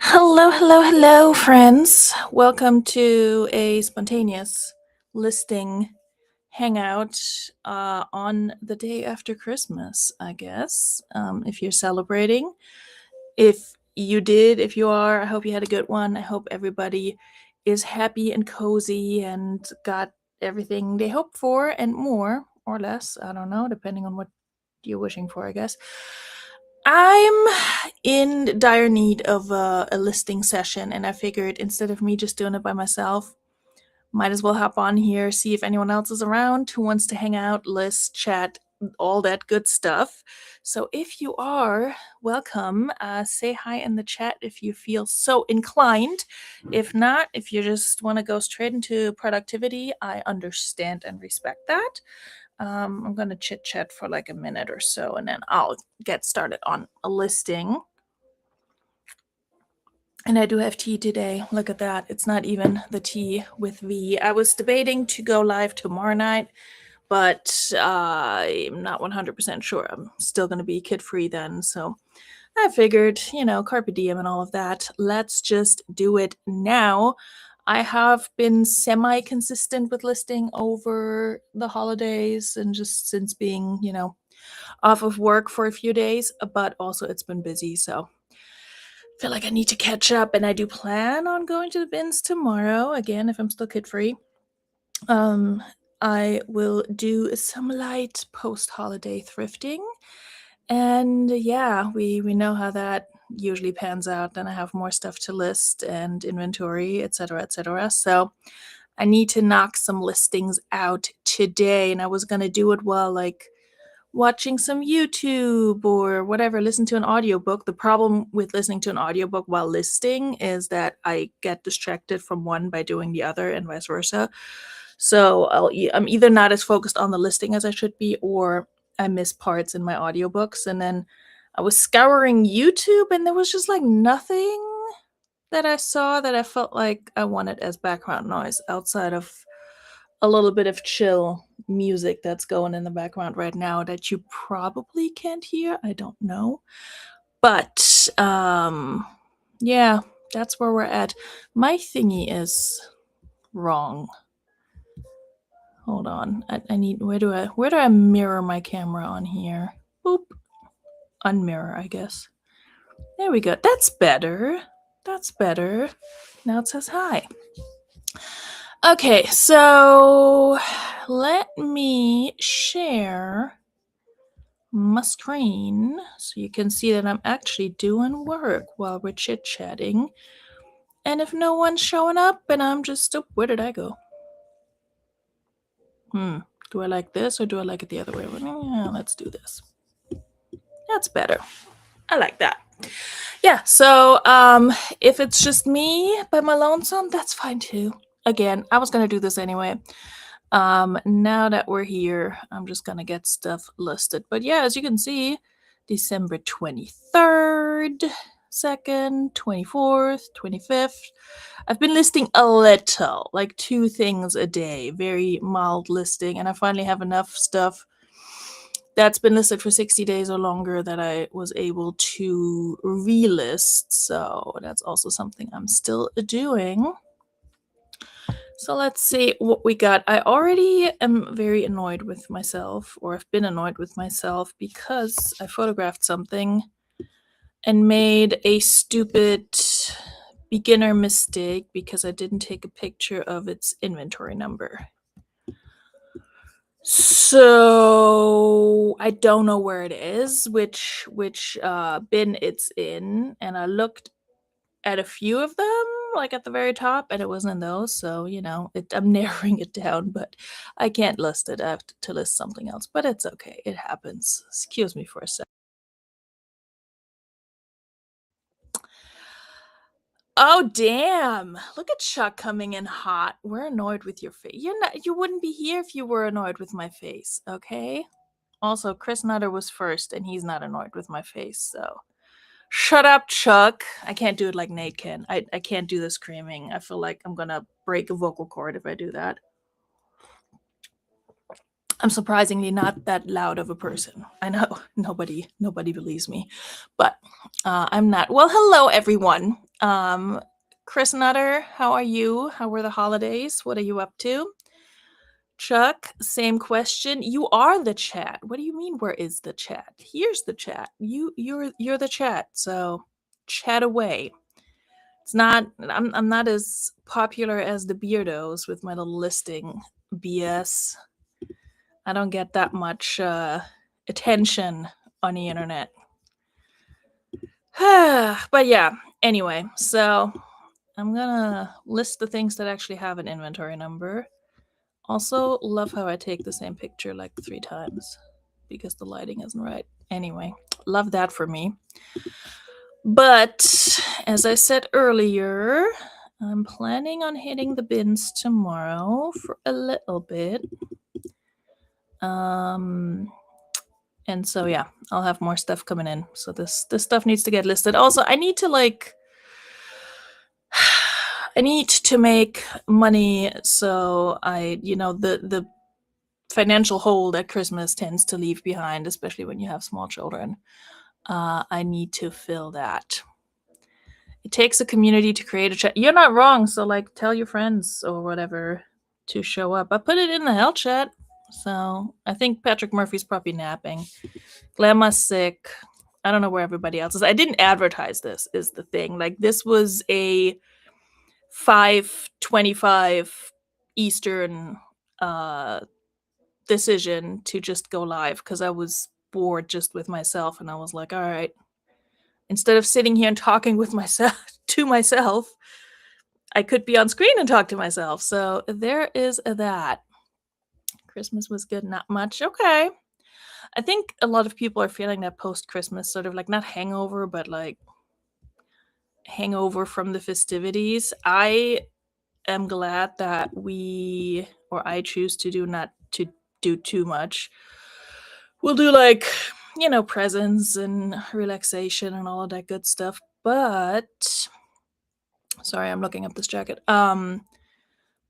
Hello, hello, hello, friends. Welcome to a spontaneous listing hangout on the day after Christmas, I guess. If you're celebrating. If you did, if you are, I hope you had a good one. I hope everybody is happy and cozy and got everything they hoped for and more or less. I don't know, depending on what you're wishing for, I guess. I'm in dire need of a listing session, and I figured instead of me just doing it by myself, might as well hop on here, see if anyone else is around who wants to hang out, list, chat, all that good stuff. So if you are, welcome. Say hi in the chat if you feel so inclined. If not, if you just want to go straight into productivity, I understand and respect that. I'm going to chit chat for like a minute or so, and then I'll get started on a listing. And I do have tea today. Look at that. It's not even the tea with V. I was debating to go live tomorrow night, but I'm not 100% sure. I'm still going to be kid free then. So I figured, carpe diem and all of that. Let's just do it now. I have been semi consistent with listing over the holidays and just since being, off of work for a few days, but also it's been busy. So feel like I need to catch up, and I do plan on going to the bins tomorrow again if I'm still kid free. I will do some light post holiday thrifting, and yeah, we know how that usually pans out. Then I have more stuff to list and inventory, etc., etc. So I need to knock some listings out today, and I was gonna do it while like watching some YouTube or whatever, listen to an audiobook. The problem with listening to an audiobook while listing is that I get distracted from one by doing the other and vice versa. So I'm either not as focused on the listing as I should be, or I miss parts in my audiobooks. And then I was scouring YouTube and there was just like nothing that I saw that I felt like I wanted as background noise outside of a little bit of chill music that's going in the background right now that you probably can't hear. I don't know. But yeah, that's where we're at. My thingy is wrong. Hold on. I need where do I mirror my camera on here? Boop. Unmirror, I guess. There we go. That's better. That's better. Now it says hi. Okay, so let me share my screen so you can see that I'm actually doing work while we're chit-chatting. And if no one's showing up and I'm just, oh, where did I go? Do I like this or do I like it the other way? Yeah, let's do this. That's better. I like that. Yeah, so if it's just me by my lonesome, that's fine too. Again, I was gonna do this anyway. Now that we're here, I'm just gonna get stuff listed. But yeah, as you can see, December 23rd, 2nd, 24th, 25th. I've been listing a little, like 2 things a day, very mild listing, and I finally have enough stuff that's been listed for 60 days or longer that I was able to relist. So that's also something I'm still doing. So let's see what we got. I already am very annoyed with myself, or I've been annoyed with myself because I photographed something and made a stupid beginner mistake because I didn't take a picture of its inventory number. So I don't know where it is, which bin it's in, and I looked at a few of them, like at the very top, and it wasn't in those. So I'm narrowing it down, but I can't list it. I have to list something else, but it's okay. It happens. Excuse me for a sec. Oh damn! Look at Chuck coming in hot. We're annoyed with your face. You wouldn't be here if you were annoyed with my face, okay? Also, Chris Nutter was first, and he's not annoyed with my face, so shut up, Chuck. I can't do it like Nate can. I can't do the screaming. I feel like I'm gonna break a vocal cord if I do that. I'm surprisingly not that loud of a person. I know nobody believes me, but I'm not. Well, hello everyone. Chris Nutter, how are you? How were the holidays? What are you up to? Chuck, same question. You are the chat. What do you mean? Where is the chat? Here's the chat. You're the chat. So chat away. It's not. I'm not as popular as the beardos with my little listing BS. I don't get that much attention on the internet. But yeah. Anyway, so I'm gonna list the things that actually have an inventory number. Also, love how I take the same picture like 3 times because the lighting isn't right. Anyway, love that for me. But as I said earlier, I'm planning on hitting the bins tomorrow for a little bit. And so yeah, I'll have more stuff coming in. So this stuff needs to get listed. Also, I need to I need to make money, so the financial hole that Christmas tends to leave behind, especially when you have small children. I need to fill that. It takes a community to create a chat. You're not wrong, so like tell your friends or whatever to show up. I put it in the hell chat. So I think Patrick Murphy's probably napping. Glamma's sick. I don't know where everybody else is. I didn't advertise this, is the thing. Like this was a 5:25 Eastern decision to just go live because I was bored just with myself, and I was like, all right, instead of sitting here and talking with myself to myself, I could be on screen and talk to myself. So there is that. Christmas was good, not much. Okay. I think a lot of people are feeling that post-Christmas sort of like not hangover, but like hangover from the festivities. I am glad that I choose to do not to do too much. We'll do like, presents and relaxation and all of that good stuff. But sorry, I'm looking up this jacket.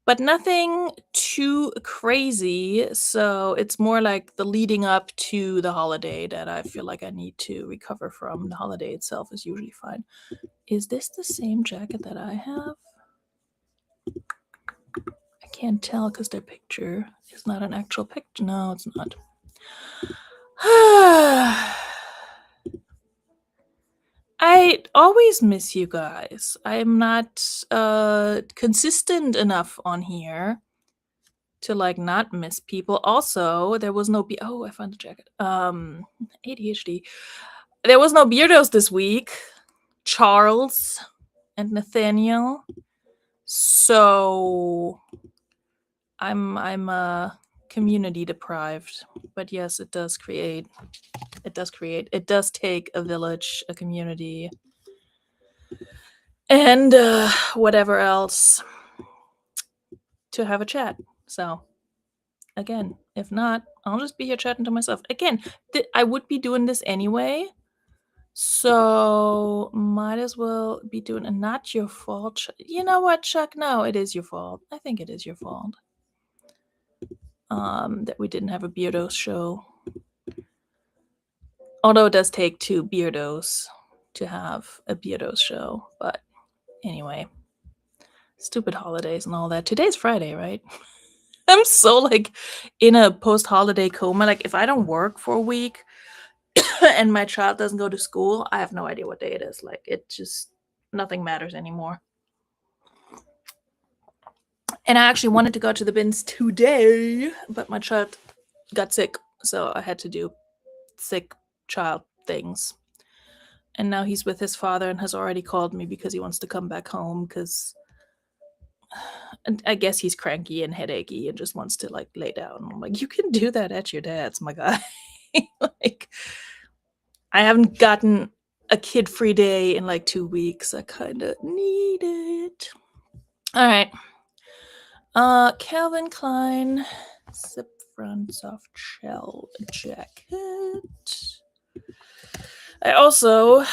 But nothing too crazy. So it's more like the leading up to the holiday that I feel like I need to recover from. The holiday itself is usually fine. Is this the same jacket that I have? I can't tell because their picture is not an actual picture. No, it's not. I always miss you guys. I'm not consistent enough on here to like not miss people. Also, there was no I found the jacket. ADHD. There was no beardos this week. Charles and Nathaniel. So I'm community deprived. But yes, it does take a village, a community, and whatever else to have a chat. So again, if not, I'll just be here chatting to myself. Again, I would be doing this anyway, so might as well be doing it. Not your fault. You know what, Chuck? No, it is your fault. I think it is your fault that we didn't have a Beardos show. Although it does take 2 Beardos to have a Beardos show. But anyway, stupid holidays and all that. Today's Friday, right? I'm so like in a post-holiday coma. Like if I don't work for a week and my child doesn't go to school, I have no idea what day it is. Like it just, nothing matters anymore. And I actually wanted to go to the bins today, but my child got sick, so I had to do sick child things. And now he's with his father and has already called me because he wants to come back home because I guess he's cranky and headachy and just wants to like lay down. I'm like, you can do that at your dad's, my guy. Like, I haven't gotten a kid-free day in like 2 weeks. I kind of need it. All right. Calvin Klein Zip Front Soft Shell Jacket. I also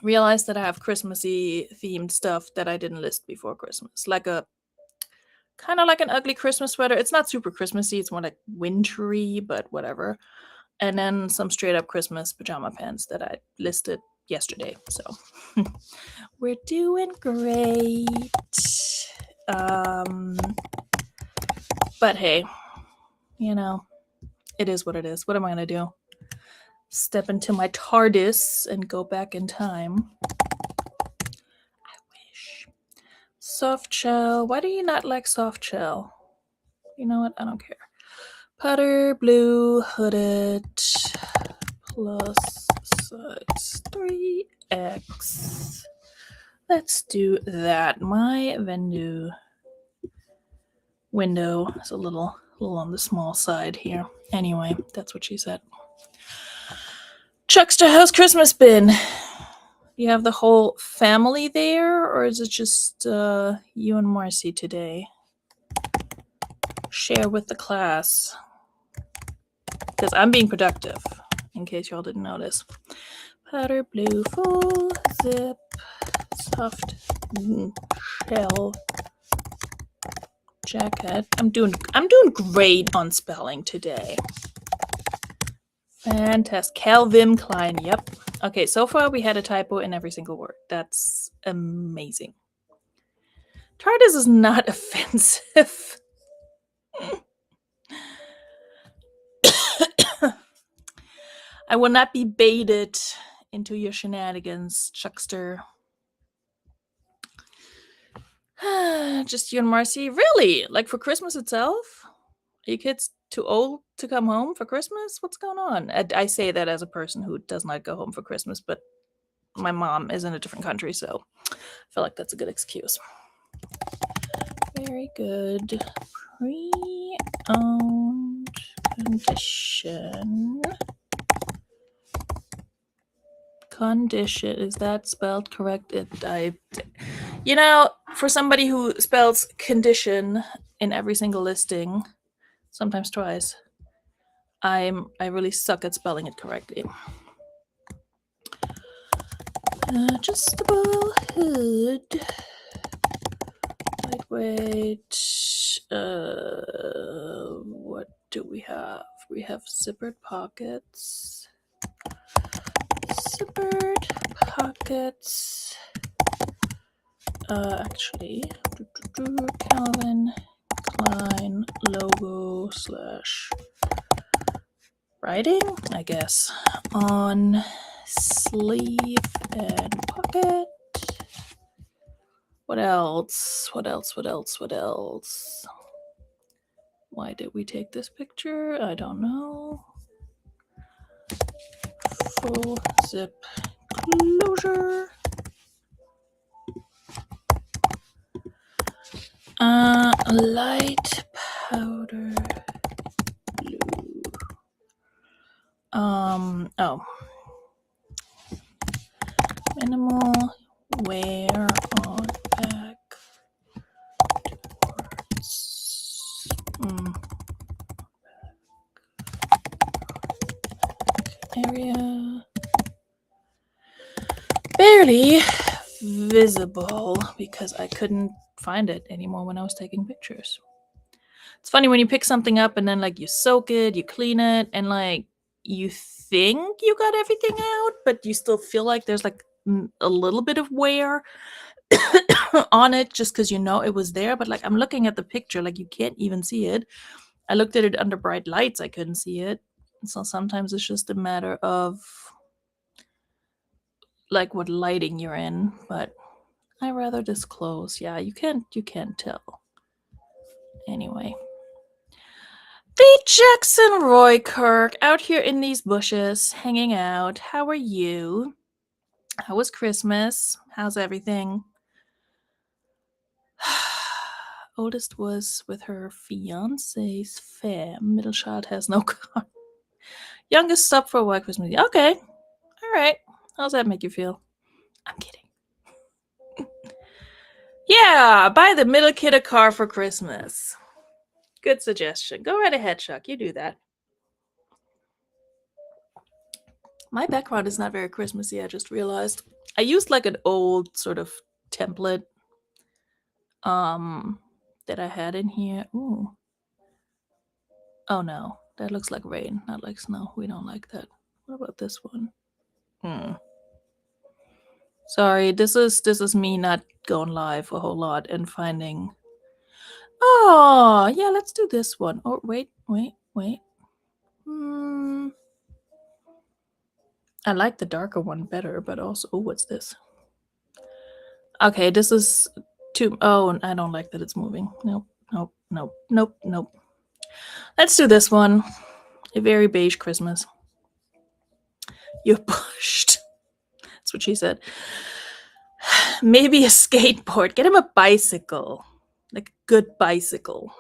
realized that I have Christmassy themed stuff that I didn't list before Christmas. Like a kind of like an ugly Christmas sweater. It's not super Christmassy, it's more like wintry, but whatever. And then some straight up Christmas pajama pants that I listed yesterday. So we're doing great. But hey, you know, it is what it is. What am I going to do? Step into my TARDIS and go back in time? I wish. Soft shell. Why do you not like soft shell? You know what? I don't care. Putter, blue, hooded, plus size 3x. Let's do that. My window is a little on the small side here. Anyway, that's what she said. Chuckster, how's Christmas been? You have the whole family there, or is it just you and Marcy today? Share with the class. Because I'm being productive, in case y'all didn't notice. Powder blue, full zip, soft shell jacket. I'm doing great on spelling today. Fantastic. Calvin Klein. Yep. Okay, so far we had a typo in every single word. That's amazing. TARDIS is not offensive. I will not be baited into your shenanigans, Chuckster. Just you and Marcy? Really? Like for Christmas itself? Are you kids too old to come home for Christmas? What's going on? I say that as a person who does not go home for Christmas, but my mom is in a different country, so I feel like that's a good excuse. Very good. Pre-owned condition. Condition, is that spelled correct? For somebody who spells condition in every single listing, sometimes twice, I really suck at spelling it correctly. Adjustable hood, lightweight. What do we have? We have zippered pockets. Zippered pockets. Actually, Calvin Klein logo / writing, I guess, on sleeve and pocket. What else? Why did we take this picture? I don't know. Full zip closure. Light powder blue. Minimal wear on back area. Barely visible because I couldn't find it anymore when I was taking pictures. It's funny when you pick something up and then like you soak it, you clean it, and like you think you got everything out, but you still feel like there's like a little bit of wear on it just because you know it was there. But like I'm looking at the picture, like you can't even see it. I looked at it under bright lights, I couldn't see it. So sometimes it's just a matter of like what lighting you're in, but I rather disclose. Yeah, you can't tell. Anyway. The Jackson Roy Kirk out here in these bushes, hanging out. How are you? How was Christmas? How's everything? Oldest was with her fiance's fam. Middle child has no car. Youngest stopped for a while Christmas. Okay. All right. How's that make you feel? I'm kidding. Yeah, buy the middle kid a car for Christmas. Good suggestion. Go right ahead, Chuck. You do that. My background is not very Christmassy, I just realized. I used like an old sort of template that I had in here. Ooh. Oh no, that looks like rain, not like snow. We don't like that. What about this one? Sorry, this is me not going live a whole lot and finding. Oh, yeah, let's do this one. Oh, wait. I like the darker one better, but also, oh, what's this? Okay, this is too. Oh, I don't like that it's moving. Nope. Let's do this one. A very beige Christmas. You're pushed. That's what she said. Maybe a skateboard. Get him a bicycle. Like a good bicycle.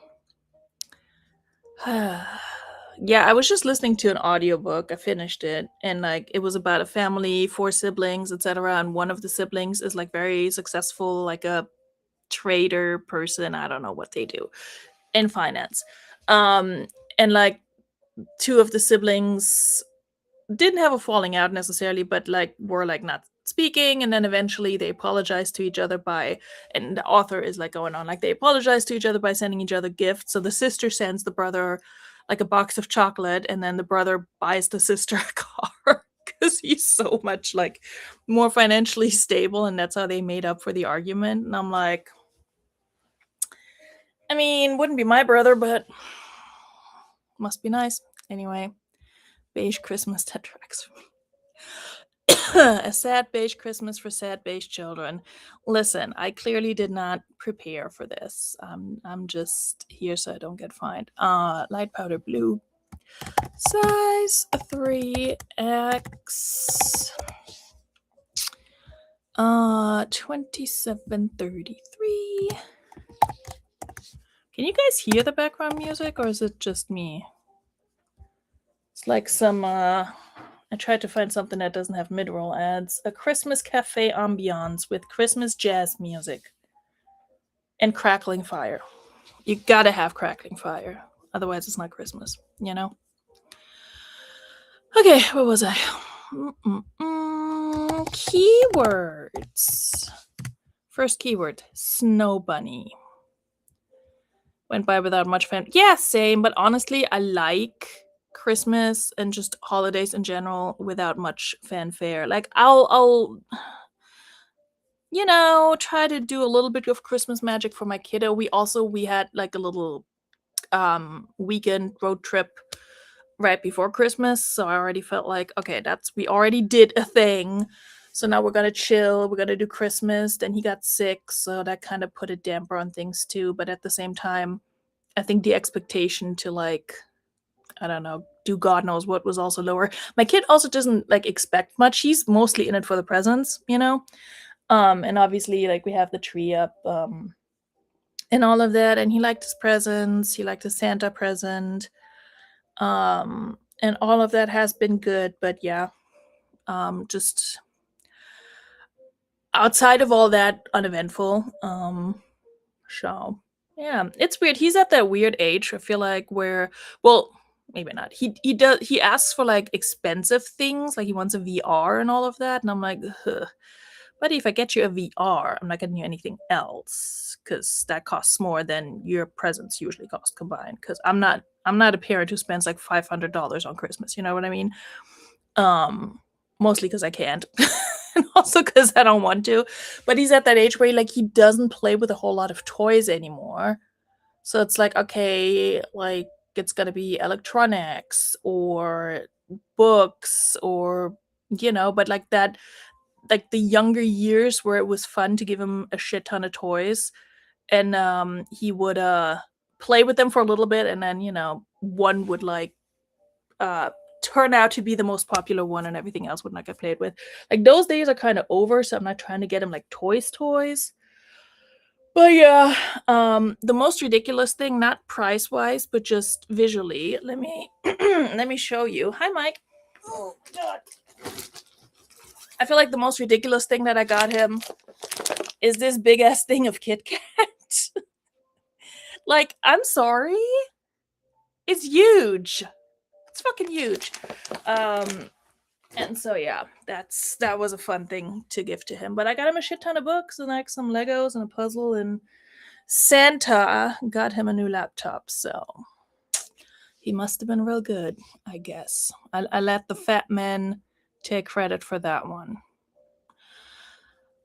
Yeah, I was just listening to an audiobook. I finished it, and like it was about a family, four siblings, etc. And one of the siblings is like very successful, like a trader person. I don't know what they do in finance. Um and like two of the siblings didn't have a falling out necessarily, but like were like not speaking, and then eventually they apologized to each other by, and the author is like going on like they apologize to each other by sending each other gifts. So the sister sends the brother like a box of chocolate, and then the brother buys the sister a car because he's so much like more financially stable, and that's how they made up for the argument. And I'm like, I mean, wouldn't be my brother, but must be nice. Anyway, beige Christmas that tracks for me. A sad beige Christmas for sad beige children. Listen, I clearly did not prepare for this. I'm just here so I don't get fined. Light powder blue, size 3X. 2733. Can you guys hear the background music, or is it just me? It's like some I tried to find something that doesn't have mid-roll ads. A Christmas cafe ambiance with Christmas jazz music and crackling fire. You gotta have crackling fire. Otherwise it's not Christmas, you know? Okay, what was I? Keywords. First keyword, snow bunny. Went by without much fan. Yeah, same, but honestly, I like Christmas and just holidays in general without much fanfare. Like I'll try to do a little bit of Christmas magic for my kiddo. We had like a little weekend road trip right before Christmas, so I already felt like, okay, we already did a thing. So now we're gonna chill, we're gonna do Christmas. Then he got sick, so that kind of put a damper on things too. But at the same time, I think the expectation to like, I don't know, do God knows what was also lower. My kid also doesn't like expect much. He's mostly in it for the presents, you know? And obviously like we have the tree up, and all of that, and he liked his presents, he liked his Santa present. And all of that has been good, but yeah, just outside of all that, uneventful. So yeah, it's weird. He's at that weird age, I feel like, where, well, maybe not. He asks for like expensive things, like he wants a VR and all of that, and I'm like, ugh. But if I get you a VR, I'm not getting you anything else because that costs more than your presents usually cost combined. Because I'm not a parent who spends like $500 on Christmas. You know what I mean? Mostly because I can't, and also because I don't want to. But he's at that age where he doesn't play with a whole lot of toys anymore. So it's like, okay, like it's gonna be electronics or books or but like that, like the younger years where it was fun to give him a shit ton of toys, and he would play with them for a little bit, and then one would like uh turn out to be the most popular one and everything else would not get played with. Like those days are kind of over, so I'm not trying to get him like toys. But yeah, the most ridiculous thing, not price wise but just visually, let me let me show you. Hi Mike. Oh god, I feel like the most ridiculous thing that I got him is this big ass thing of Kit Kat. Like, I'm sorry, it's huge. It's fucking huge. And so yeah, that was a fun thing to give to him. But I got him a shit ton of books and like some Legos and a puzzle, and Santa got him a new laptop, so he must have been real good, I guess. I let the fat man take credit for that one.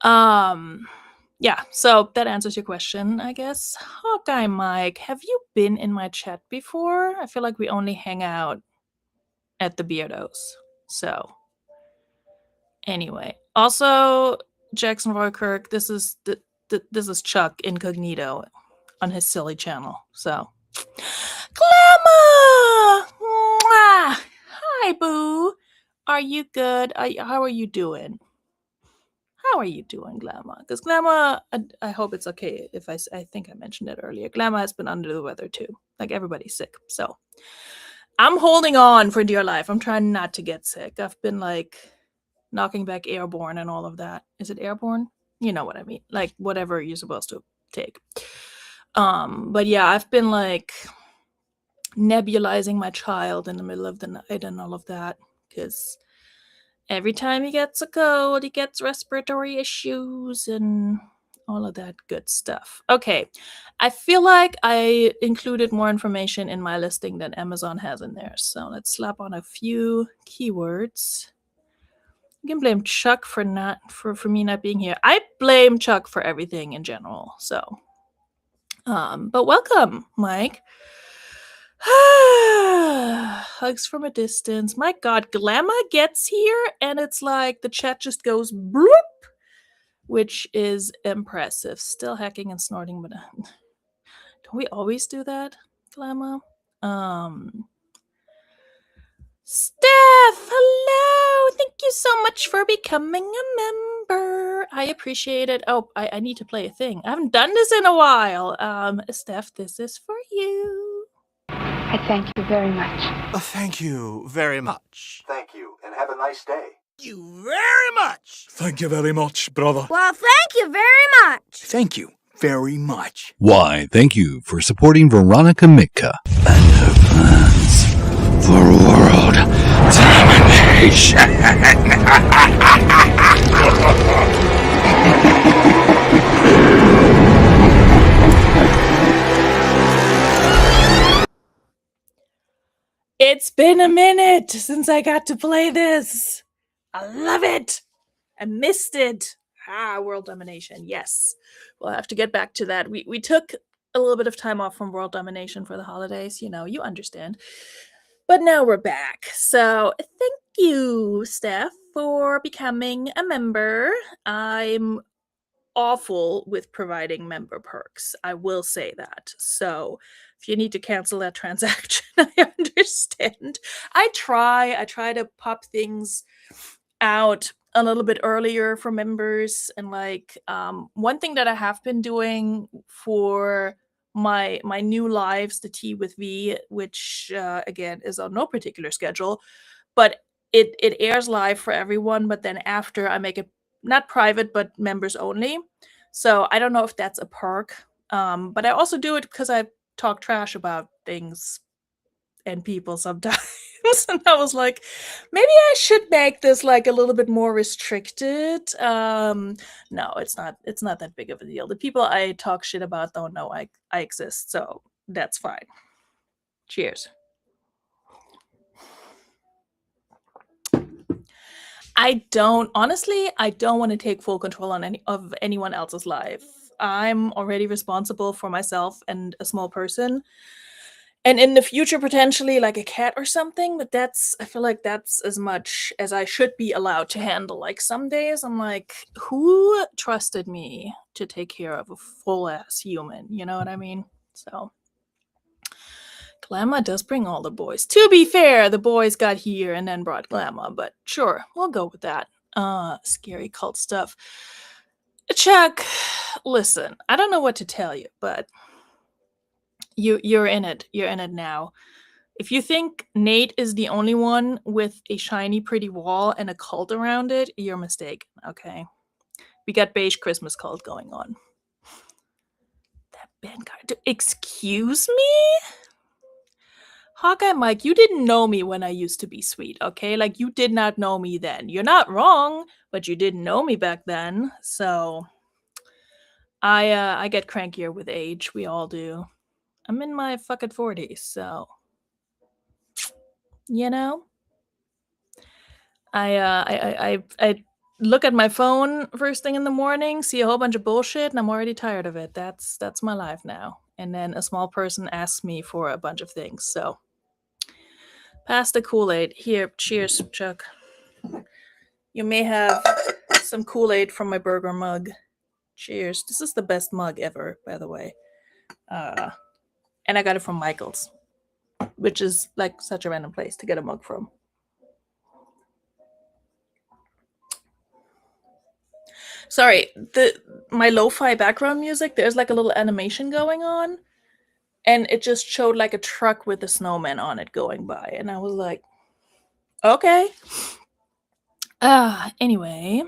Yeah, so that answers your question, I guess. Hawkeye Mike, have you been in my chat before? I feel like we only hang out at the Beardos. So, anyway. Also, Jackson Roykirk, this is Chuck Incognito on his silly channel. So, Glamour! Mwah! Hi, boo. Are you good? How are you doing? How are you doing, Glamour? Because Glamour, I hope it's okay if I think I mentioned it earlier. Glamour has been under the weather too. Like everybody's sick. So I'm holding on for dear life. I'm trying not to get sick. I've been like knocking back airborne and all of that. Is it airborne? You know what I mean. Like whatever you're supposed to take. But yeah, I've been like nebulizing my child in the middle of the night and all of that because every time he gets a cold, he gets respiratory issues and all of that good stuff. Okay, I feel like I included more information in my listing than Amazon has in there. So let's slap on a few keywords. You can blame Chuck for me not being here. I blame Chuck for everything in general. So, but welcome, Mike. Hugs from a distance. My God, Glamour gets here and it's like the chat just goes bloop, which is impressive. Still hacking and snorting, but don't we always do that, Glamour? Steph, hello. Thank you so much for becoming a member. I appreciate it. Oh, I need to play a thing. I haven't done this in a while. Steph, this is for you. I thank you very much. Thank you very much. Thank you, and have a nice day. Thank you very much. Thank you very much, brother. Well, thank you very much. Thank you very much. Why, thank you for supporting Veronika Mitka and her plans for world domination. It's been a minute since I got to play this. I love it. I missed it. World domination. Yes. We'll have to get back to that. We took a little bit of time off from world domination for the holidays. You know, you understand. But now we're back. So thank you, Steph, for becoming a member. I'm awful with providing member perks. I will say that. So if you need to cancel that transaction, I understand. I try to pop things out a little bit earlier for members, and like one thing that I have been doing for my new lives, the Tea with V, which again is on no particular schedule, but it airs live for everyone, but then after I make it not private but members only. So I don't know if that's a perk, but I also do it because I talk trash about things and people sometimes. And I was like, maybe I should make this like a little bit more restricted. No, it's not that big of a deal. The people I talk shit about don't know I exist, so that's fine. Cheers. I don't want to take full control on anyone else's life. I'm already responsible for myself and a small person. And in the future, potentially like a cat or something, but I feel like that's as much as I should be allowed to handle. Like some days I'm like, who trusted me to take care of a full ass human? You know what I mean? So Glamour does bring all the boys. To be fair, the boys got here and then brought Glamour, but sure, we'll go with that. Scary cult stuff. Chuck, listen, I don't know what to tell you, but you're in it. You're in it now. If you think Nate is the only one with a shiny, pretty wall and a cult around it, you're mistaken, okay? We got beige Christmas cult going on. That band card. Excuse me? Hawkeye Mike, you didn't know me when I used to be sweet, okay? Like, you did not know me then. You're not wrong, but you didn't know me back then. So, I get crankier with age. We all do. I'm in my fucking 40s, so... You know? I look at my phone first thing in the morning, see a whole bunch of bullshit, and I'm already tired of it. That's my life now. And then a small person asks me for a bunch of things. So pass the Kool-Aid. Here, cheers, Chuck. You may have some Kool-Aid from my burger mug. Cheers. This is the best mug ever, by the way. And I got it from Michael's, which is like such a random place to get a mug from. Sorry, my lo-fi background music, there's like a little animation going on, and it just showed like a truck with a snowman on it going by, and I was like, okay. Anyway.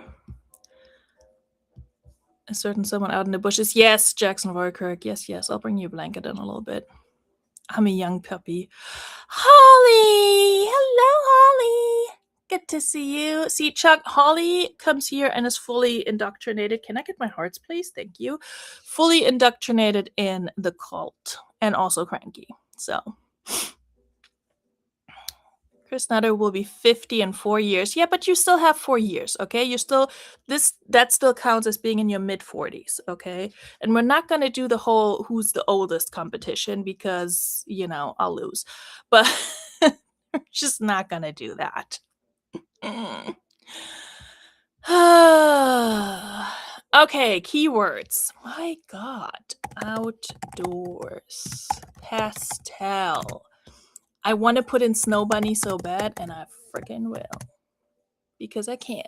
A certain someone out in the bushes. Yes, Jackson Roykirk. Yes. I'll bring you a blanket in a little bit. I'm a young puppy. Holly! Hello, Holly! Good to see you. See, Chuck, Holly comes here and is fully indoctrinated. Can I get my hearts, please? Thank you. Fully indoctrinated in the cult and also cranky. So, Chris Nutter will be 50 in 4 years. Yeah, but you still have 4 years, okay? You still that still counts as being in your mid 40s, okay? And we're not gonna do the whole who's the oldest competition because I'll lose. But we're just not gonna do that. Okay, keywords. My God. Outdoors. Pastel. I want to put in Snow Bunny so bad, and I freaking will. Because I can.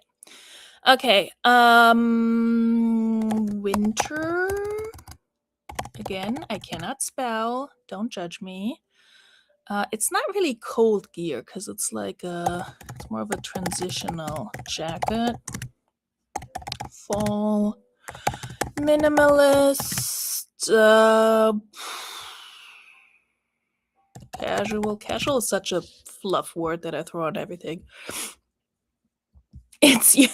Okay, winter. Again, I cannot spell. Don't judge me. It's not really cold gear, because it's like it's more of a transitional jacket. Fall. Minimalist. Casual. Casual is such a fluff word that I throw on everything. It's you.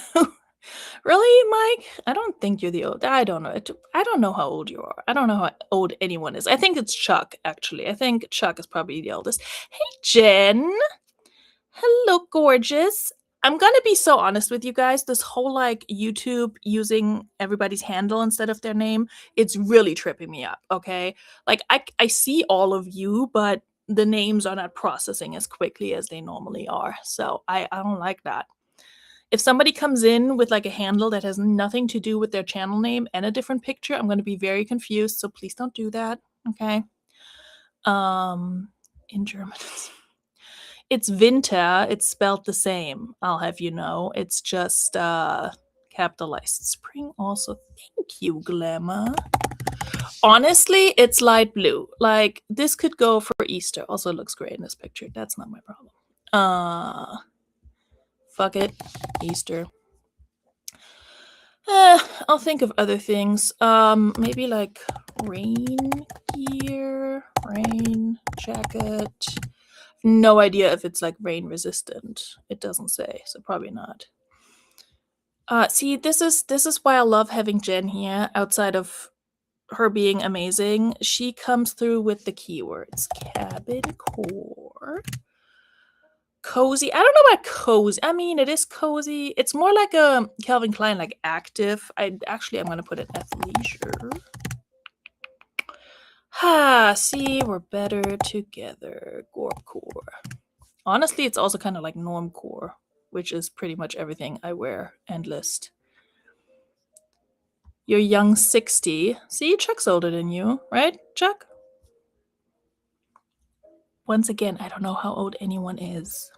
Really, Mike? I don't think you're the old. I don't know. I don't know how old you are. I don't know how old anyone is. I think it's Chuck, actually. I think Chuck is probably the oldest. Hey, Jen. Hello, gorgeous. I'm gonna be so honest with you guys. This whole like YouTube using everybody's handle instead of their name, it's really tripping me up, okay? Like I see all of you, but the names are not processing as quickly as they normally are. So I don't like that. If somebody comes in with like a handle that has nothing to do with their channel name and a different picture, I'm going to be very confused. So please don't do that. Okay. In German, it's winter. It's spelled the same. I'll have you know. It's just capitalized. Spring also. Thank you, Glamour. Honestly, it's light blue. Like this could go for Easter. Also looks great in this picture. That's not my problem. Fuck it. Easter. I'll think of other things. Maybe like rain gear, rain jacket. No idea if it's like rain resistant. It doesn't say, so probably not. See, this is why I love having Jen here. Outside of her being amazing, she comes through with the keywords: cabin core. Cozy. I don't know about cozy. I mean, it is cozy. It's more like a Calvin Klein, like active. I'm going to put it athleisure. See, we're better together. Gorpcore. Honestly, it's also kind of like normcore, which is pretty much everything I wear and list. You're young 60. See, Chuck's older than you, right, Chuck? Once again, I don't know how old anyone is.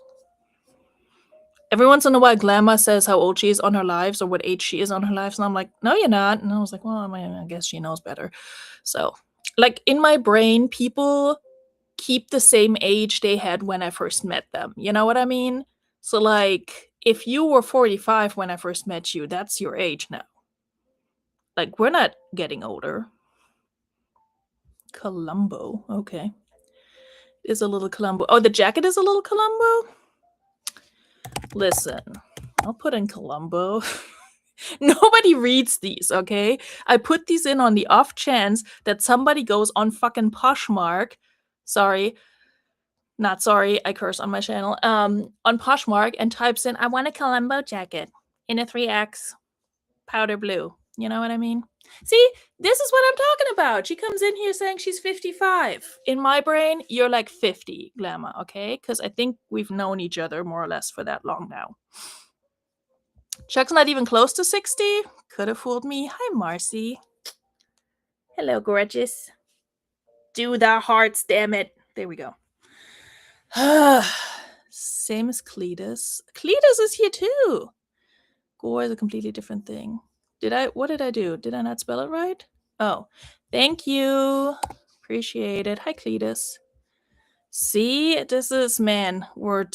Every once in a while, Glamour says how old she is on her lives or what age she is on her lives. And I'm like, no, you're not. And I was like, well, I guess she knows better. So, like, in my brain, people keep the same age they had when I first met them. You know what I mean? So, like, if you were 45 when I first met you, that's your age now. Like, we're not getting older. Columbo. Okay. Is a little Columbo. Oh, the jacket is a little Columbo? Listen, I'll put in Columbo. Nobody reads these, okay? I put these in on the off chance that somebody goes on fucking Poshmark. Sorry. Not sorry, I curse on my channel. On Poshmark and types in, I want a Columbo jacket. in a 3X, powder blue. You know what I mean? See, this is what I'm talking about. She comes in here saying she's 55. In my brain, you're like 50, Glamour, okay? Because I think we've known each other more or less for that long now. Chuck's not even close to 60. Could have fooled me. Hi, Marcy. Hello, gorgeous. Do the hearts, damn it. There we go. Same as Cletus. Cletus is here too. Gore is a completely different thing. What did I do? Did I not spell it right? Oh, thank you. Appreciate it. Hi, Cletus. See, this is, man, we're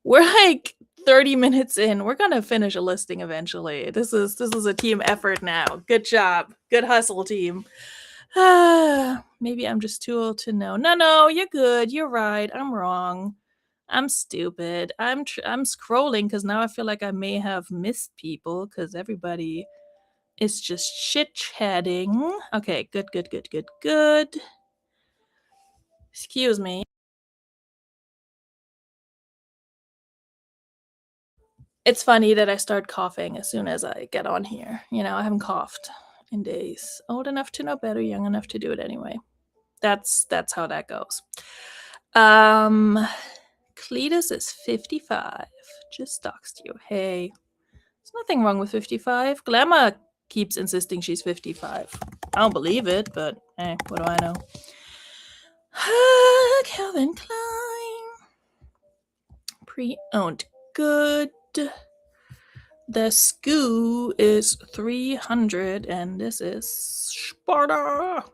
like 30 minutes in. We're gonna finish a listing eventually. This is a team effort now. Good job. Good hustle, team. Maybe I'm just too old to know. No, you're good. You're right. I'm wrong. I'm stupid. I'm scrolling because now I feel like I may have missed people because everybody is just chit-chatting. Okay, good. Excuse me. It's funny that I start coughing as soon as I get on here. You know, I haven't coughed in days. Old enough to know better, young enough to do it anyway. That's how that goes. Cletus is 55. Just doxed you. Hey, there's nothing wrong with 55. Glamour keeps insisting she's 55. I don't believe it, but what do I know? Calvin Klein. Pre-owned good. The SKU is 300, and this is Sparta.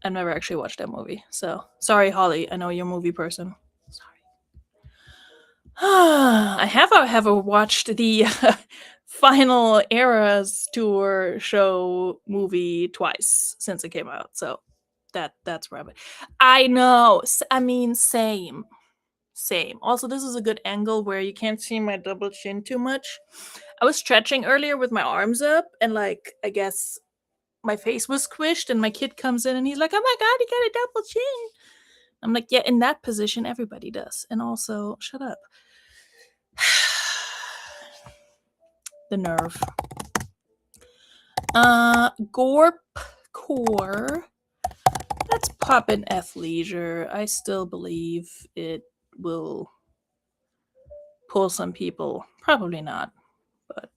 I've never actually watched that movie, so sorry, Holly. I know you're a movie person. Sorry. I have watched the Final Eras Tour show movie twice since it came out, so that's where I'm at. I know. I mean, same. Also, this is a good angle where you can't see my double chin too much. I was stretching earlier with my arms up, and like, I guess my face was squished, and my kid comes in and he's like, oh my god, you got a double chin. I'm like, yeah, in that position everybody does. And also, shut up. The nerve. Gorp Core. Let's pop in athleisure. I still believe it will pull some people. Probably not, but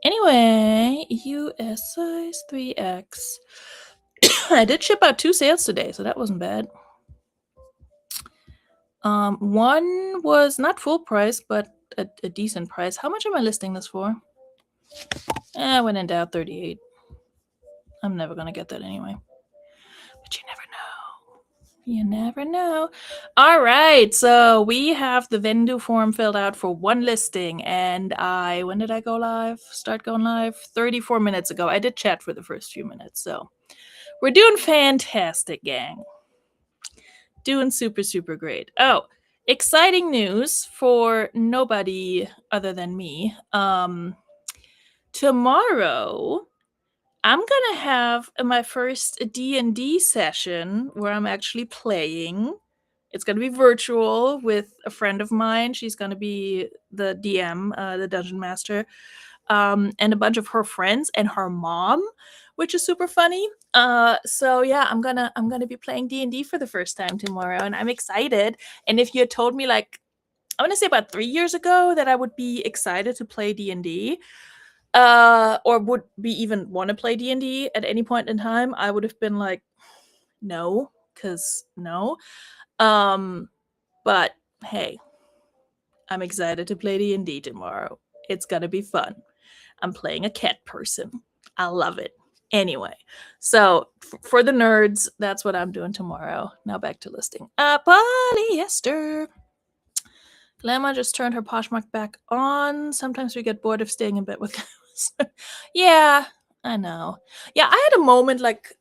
anyway, US size 3X. I did ship out 2 sales today, so that wasn't bad. One was not full price, but a decent price. How much am I listing this for? When in doubt, 38. I'm never gonna get that anyway. But you never know. You never know. All right, so we have the vendor form filled out for one listing, and when did I go live? Start going live? 34 minutes ago. I did chat for the first few minutes, so we're doing fantastic, gang. Doing super, super great. Oh, exciting news for nobody other than me. Tomorrow, I'm gonna have my first D&D session where I'm actually playing. It's gonna be virtual with a friend of mine. She's gonna be the DM, the dungeon master, and a bunch of her friends and her mom, which is super funny. So yeah, I'm gonna be playing D&D for the first time tomorrow, and I'm excited. And if you had told me, like, I want to say about 3 years ago, that I would be excited to play D&D, or would be even want to play D&D at any point in time, I would have been like, no, because no. But hey, I'm excited to play D&D tomorrow. It's gonna be fun. I'm playing a cat person. I love it. Anyway, so for the nerds, that's what I'm doing tomorrow. Now back to listing. Polyester. Glamour just turned her Poshmark back on. Sometimes we get bored of staying in bed with Glamour. Yeah, I know. Yeah, I had a moment like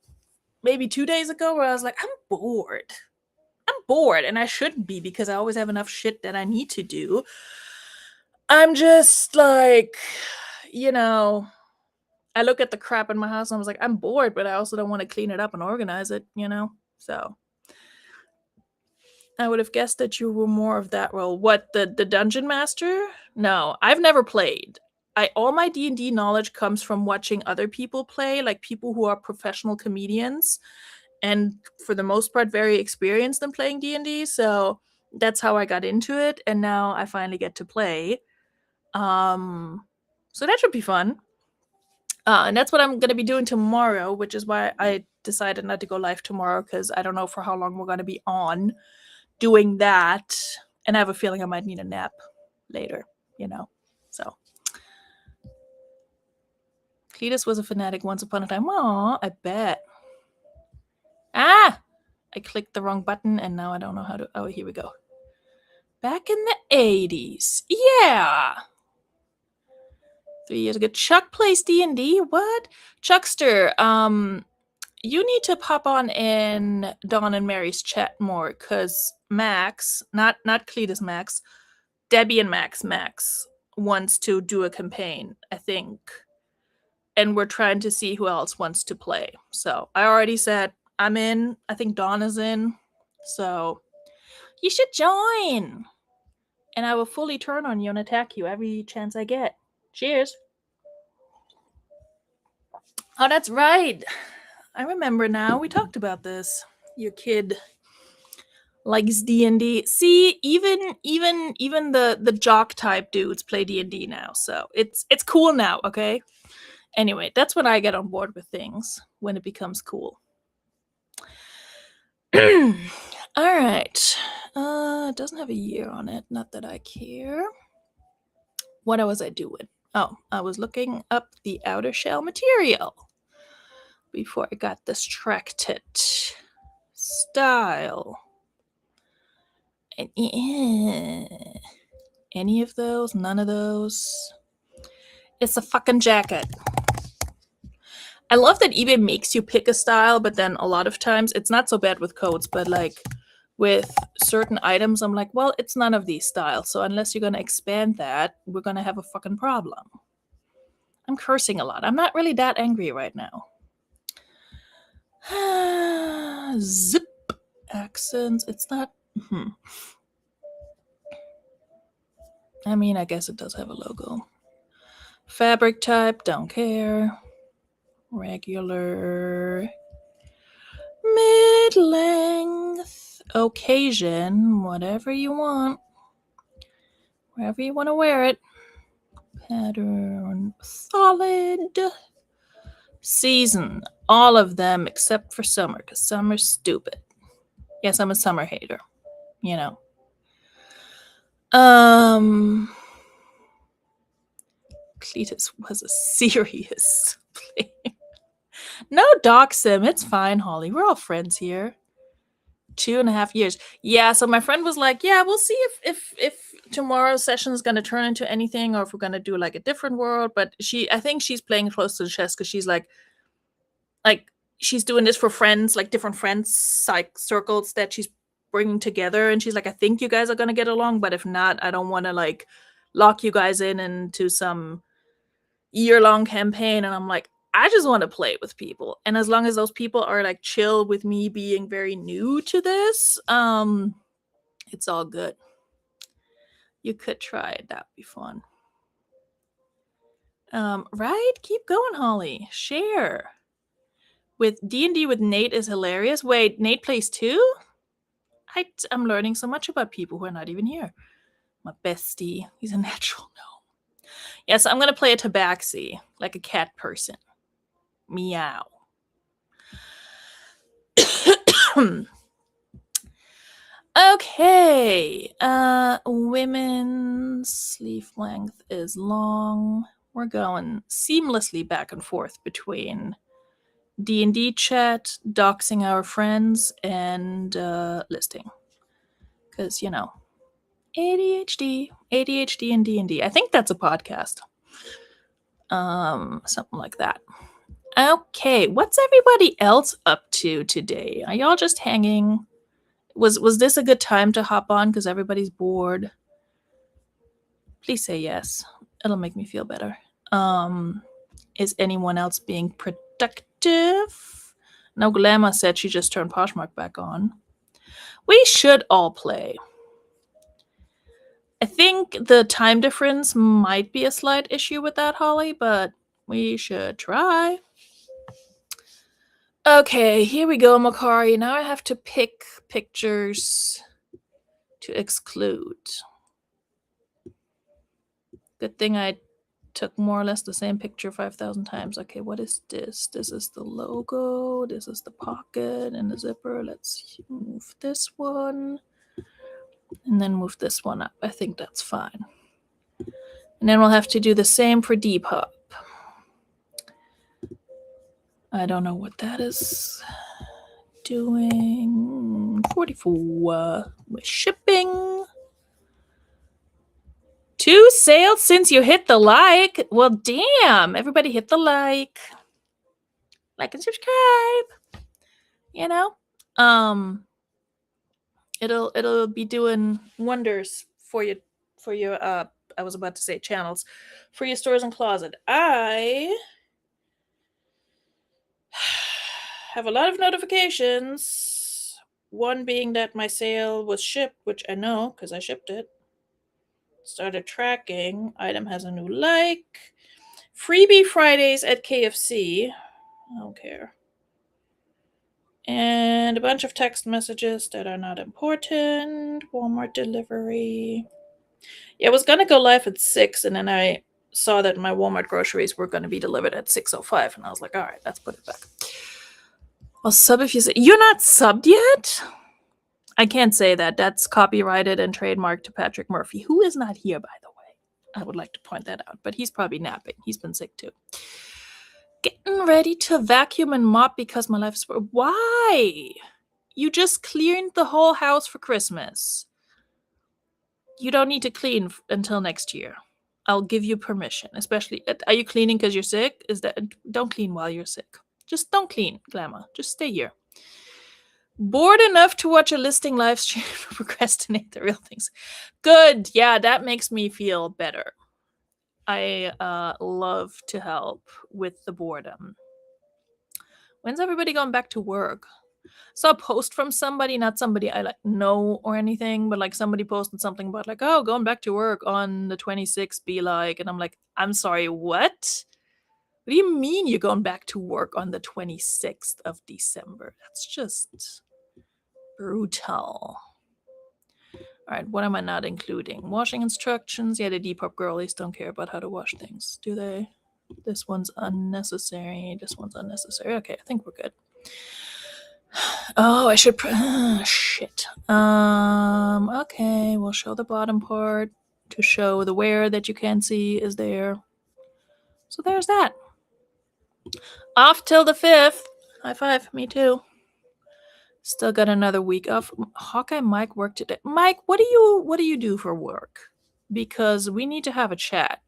maybe 2 days ago where I was like, I'm bored, and I shouldn't be because I always have enough shit that I need to do. I'm just like, you know, I look at the crap in my house and I was like, I'm bored, but I also don't want to clean it up and organize it, you know? So I would have guessed that you were more of that role. What, the dungeon master? No, I've never played. All my D&D knowledge comes from watching other people play, like people who are professional comedians and for the most part very experienced in playing D&D. So that's how I got into it, and now I finally get to play. So that should be fun. And that's what I'm going to be doing tomorrow, which is why I decided not to go live tomorrow, because I don't know for how long we're going to be on doing that. And I have a feeling I might need a nap later, So. Cletus was a fanatic once upon a time. Aw, I bet. Ah! I clicked the wrong button and now I don't know how to... Oh, here we go. Back in the 80s. Yeah! 3 years ago. Chuck plays D&D? What? Chuckster, you need to pop on in Dawn and Mary's chat more, because Max, not Cletus Max, Debbie and Max wants to do a campaign, I think. And we're trying to see who else wants to play. So I already said I'm in. I think Dawn is in. So you should join. And I will fully turn on you and attack you every chance I get. Cheers. Oh, that's right. I remember now. We talked about this. Your kid likes D&D. See, even the jock type dudes play D&D now. So it's cool now, okay? Anyway, that's when I get on board with things, when it becomes cool. All right. It doesn't have a year on it. Not that I care. What was I doing? Oh, I was looking up the outer shell material before I got distracted. Style. Any of those? None of those? It's a fucking jacket. I love that eBay makes you pick a style, but then a lot of times it's not so bad with coats, but like with certain items, I'm like, well, it's none of these styles. So unless you're going to expand that, we're going to have a fucking problem. I'm cursing a lot. I'm not really that angry right now. Zip accents. It's not. I mean, I guess it does have a logo. Fabric type, don't care. Regular. Mid-length. Occasion. Whatever you want. Wherever you want to wear it. Pattern. Solid. Season. All of them except for summer, because summer's stupid. Yes, I'm a summer hater. Cletus was a serious player. No dox him. It's fine, Holly. We're all friends here. 2.5 years. Yeah, so my friend was like, yeah, we'll see if tomorrow's session is going to turn into anything, or if we're going to do like a different world. But I think she's playing close to the chest, because she's like she's doing this for friends, like different friends, like circles that she's bringing together. And she's like, I think you guys are going to get along, but if not, I don't want to like lock you guys into some year-long campaign. And I'm like, I just want to play with people. And as long as those people are like chill with me being very new to this, it's all good. You could try it. That'd be fun. Right? Keep going, Holly. Share. With D&D with Nate is hilarious. Wait, Nate plays too? I'm learning so much about people who are not even here. My bestie. He's a natural gnome. Yes, I'm going to play a tabaxi, like a cat person. Meow. Okay. Women's sleeve length is long. We're going seamlessly back and forth between D&D chat, doxing our friends, and listing. Because, ADHD and D&D. I think that's a podcast. Something like that. Okay, what's everybody else up to today? Are y'all just hanging? Was this a good time to hop on because everybody's bored? Please say yes. It'll make me feel better. Is anyone else being productive? No, Glamour said she just turned Poshmark back on. We should all play. I think the time difference might be a slight issue with that, Holly, but we should try. Okay, here we go, Makari. Now I have to pick pictures to exclude. Good thing I took more or less the same picture 5,000 times. Okay, what is this? This is the logo. This is the pocket and the zipper. Let's move this one. And then move this one up. I think that's fine. And then we'll have to do the same for Depop. I don't know what that is doing. 44 with shipping. 2 sales since you hit the like. Well, damn. Everybody hit the like. Like and subscribe. You know? It'll be doing wonders for your I was about to say channels, for your stores and closet. I have a lot of notifications. One being that my sale was shipped, which I know because I shipped it. Started tracking. Item has a new like. Freebie Fridays at KFC. I don't care. And a bunch of text messages that are not important. Walmart delivery. Yeah, I was going to go live at 6, and then I saw that my Walmart groceries were going to be delivered at 6:05, and I was like, all right, let's put it back. I'll sub if you say... You're not subbed yet? I can't say that. That's copyrighted and trademarked to Patrick Murphy, who is not here, by the way. I would like to point that out, but he's probably napping. He's been sick, too. Getting ready to vacuum and mop because my life is... Why? You just cleaned the whole house for Christmas. You don't need to clean until next year. I'll give you permission. Especially, are you cleaning because you're sick? Don't clean while you're sick. Just don't clean, Glamour. Just stay here. Bored enough to watch a listing live stream or procrastinate the real things. Good. Yeah, that makes me feel better. I love to help with the boredom. When's everybody going back to work? Saw a post from somebody, not somebody I know or anything, but somebody posted something about oh, going back to work on the 26th be like, and I'm like, I'm sorry, what? What do you mean you're going back to work on the 26th of December? That's just brutal. All right, what am I not including? Washing instructions. Yeah, the Depop girlies don't care about how to wash things, do they? This one's unnecessary. This one's unnecessary. Okay, I think we're good. Oh, I should... shit. Okay, we'll show the bottom part to show the wear that you can see is there. So there's that. Off till the 5th. High five, me too. Still got another week off. Hawkeye Mike worked today. Mike, what do you do for work? Because we need to have a chat.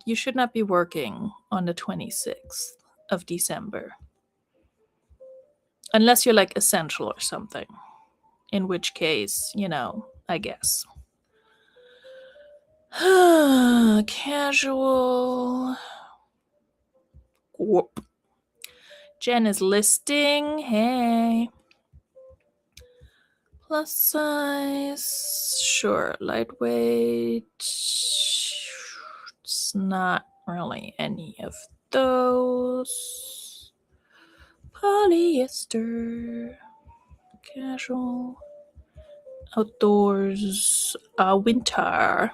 You should not be working on the 26th of December. Unless you're essential or something. In which case, I guess. Casual. Whoop. Jen is listing. Hey. Plus size. Sure. Lightweight. It's not really any of those. Polyester. Casual. Outdoors. Winter.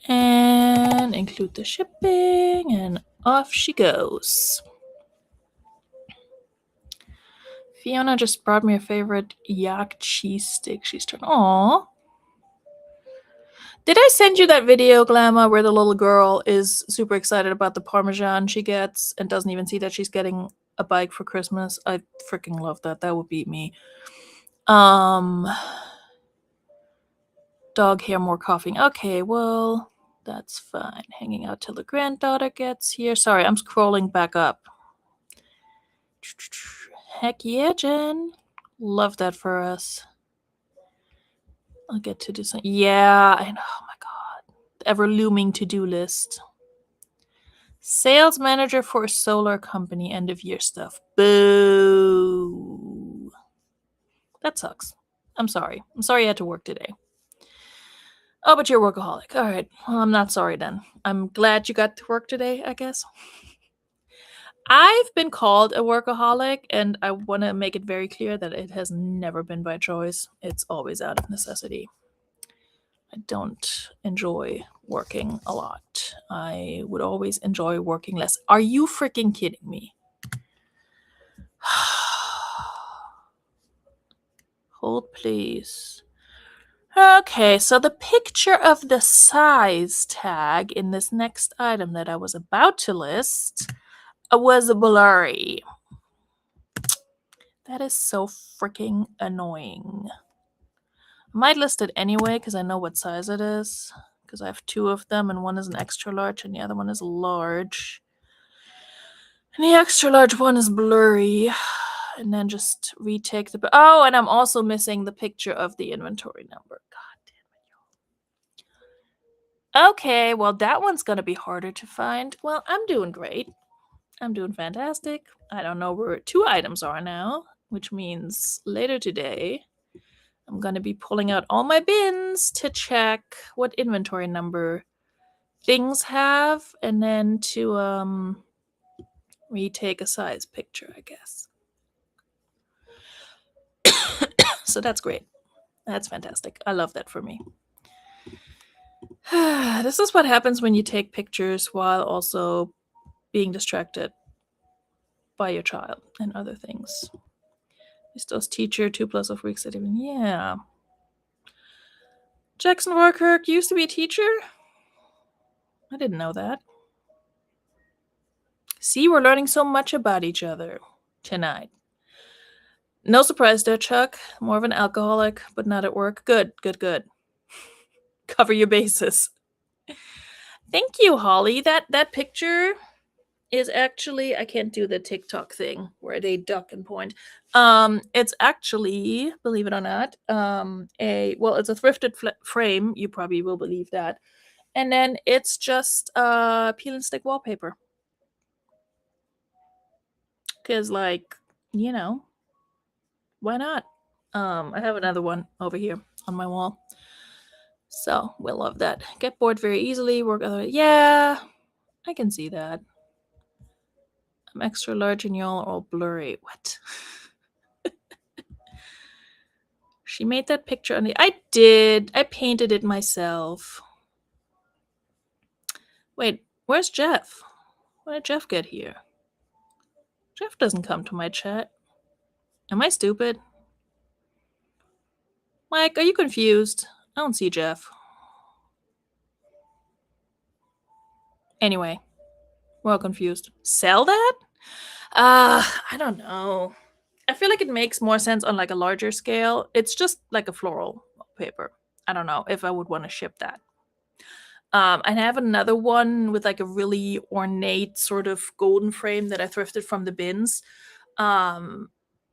And include the shipping, and off she goes. Fiona just brought me a favorite yak cheese stick. She's trying. Aww. Did I send you that video, Glamour, where the little girl is super excited about the Parmesan she gets and doesn't even see that she's getting a bike for Christmas? I freaking love that. That would beat me. Dog hair, more coughing. Okay, well, that's fine. Hanging out till the granddaughter gets here. Sorry, I'm scrolling back up. Heck yeah, Jen. Love that for us. I'll get to do something. Yeah, I know. Oh my god. The ever looming to-do list. Sales manager for a solar company. End of year stuff. Boo. That sucks. I'm sorry. I'm sorry you had to work today. Oh, but you're a workaholic. All right. Well, I'm not sorry then. I'm glad you got to work today, I guess. I've been called a workaholic, and I want to make it very clear that it has never been by choice. It's always out of necessity. I don't enjoy working a lot. I would always enjoy working less. Are you freaking kidding me? Hold, please. Okay, so the picture of the size tag in this next item that I was about to list was blurry. That is so freaking annoying. I might list it anyway because I know what size it is. Because I have two of them, and one is an extra large and the other one is large. And the extra large one is blurry. And then just retake the... Oh, and I'm also missing the picture of the inventory number. God damn it. Okay, well, that one's going to be harder to find. Well, I'm doing great. I'm doing fantastic. I don't know where 2 items are now, which means later today, I'm going to be pulling out all my bins to check what inventory number things have, and then to retake a size picture, I guess. So that's great. That's fantastic. I love that for me. This is what happens when you take pictures while also being distracted by your child and other things. Those teacher 2+ of weeks at even. Yeah. Jackson Warkirk used to be a teacher? I didn't know that. See, we're learning so much about each other tonight. No surprise there, Chuck. More of an alcoholic, but not at work. Good, good, good. Cover your bases. Thank you, Holly. That picture is actually... I can't do the TikTok thing where they duck and point. It's actually, believe it or not, it's a thrifted frame. You probably will believe that. And then it's just peel and stick wallpaper. Because, like, you know, why not? I have another one over here on my wall. So we'll love that. Get bored very easily. Work other... Yeah, I can see that. I'm extra large and y'all are all blurry. What? She made that picture on the... I did. I painted it myself. Wait, where's Jeff? When did Jeff get here? Jeff doesn't come to my chat. Am I stupid? Mike, are you confused? I don't see Jeff. Anyway, we're all confused. Sell that? I don't know. I feel like it makes more sense on like a larger scale. It's just like a floral paper. I don't know if I would want to ship that. I have another one with like a really ornate sort of golden frame that I thrifted from the bins.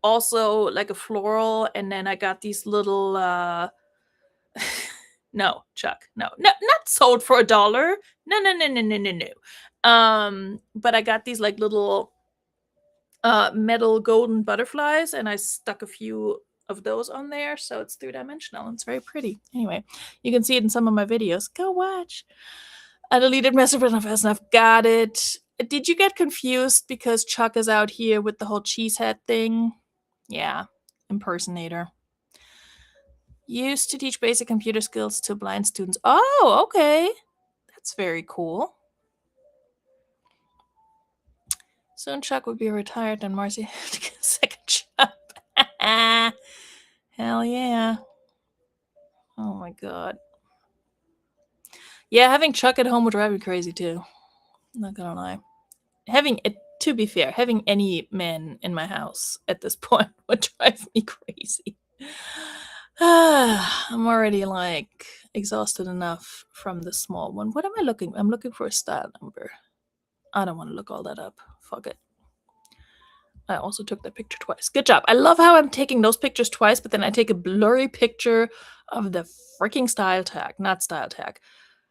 Also like a floral, and then I got these little no, Chuck, no, not sold for $1. No. But I got these like little metal golden butterflies, and I stuck a few of those on there, so it's 3-dimensional. It's very pretty. Anyway, you can see it in some of my videos. Go watch. I deleted message, but not fast enough. Got it. Did you get confused because Chuck is out here with the whole cheese head thing? Yeah, impersonator. Used to teach basic computer skills to blind students. Oh, okay. That's very cool. Soon Chuck would be retired and Marcy had to get a second job. Hell yeah. Oh my god. Yeah, having Chuck at home would drive me crazy too. I'm not gonna lie. To be fair, having any men in my house at this point would drive me crazy. I'm already like exhausted enough from the small one. What am I looking? I'm looking for a style number. I don't want to look all that up. Fuck it. I also took that picture twice. Good job. I love how I'm taking those pictures twice, but then I take a blurry picture of the freaking style tag. Not style tag.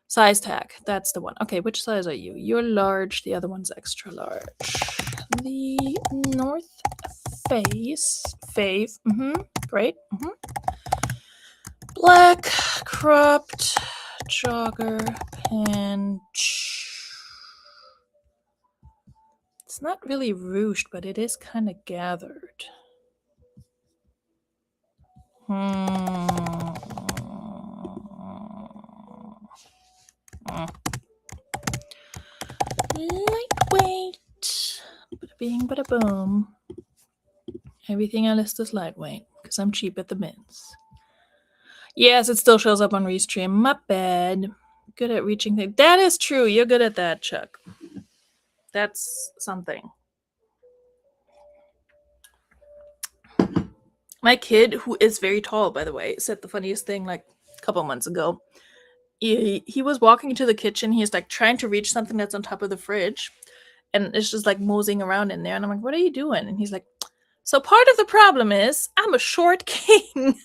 Size tag. That's the one. Okay, which size are you? You're large. The other one's extra large. The North Fave. Great. Black cropped jogger pant. It's not really ruched, but it is kind of gathered. Lightweight. Bada bing, bada boom. Everything I list is lightweight because I'm cheap at the bins. Yes, it still shows up on Restream. My bad. Good at reaching things. That is true. You're good at that, Chuck. That's something. My kid, who is very tall, by the way, said the funniest thing like a couple months ago. He was walking into the kitchen. He's like trying to reach something that's on top of the fridge. And it's just like moseying around in there. And I'm like, what are you doing? And he's like, so part of the problem is I'm a short king.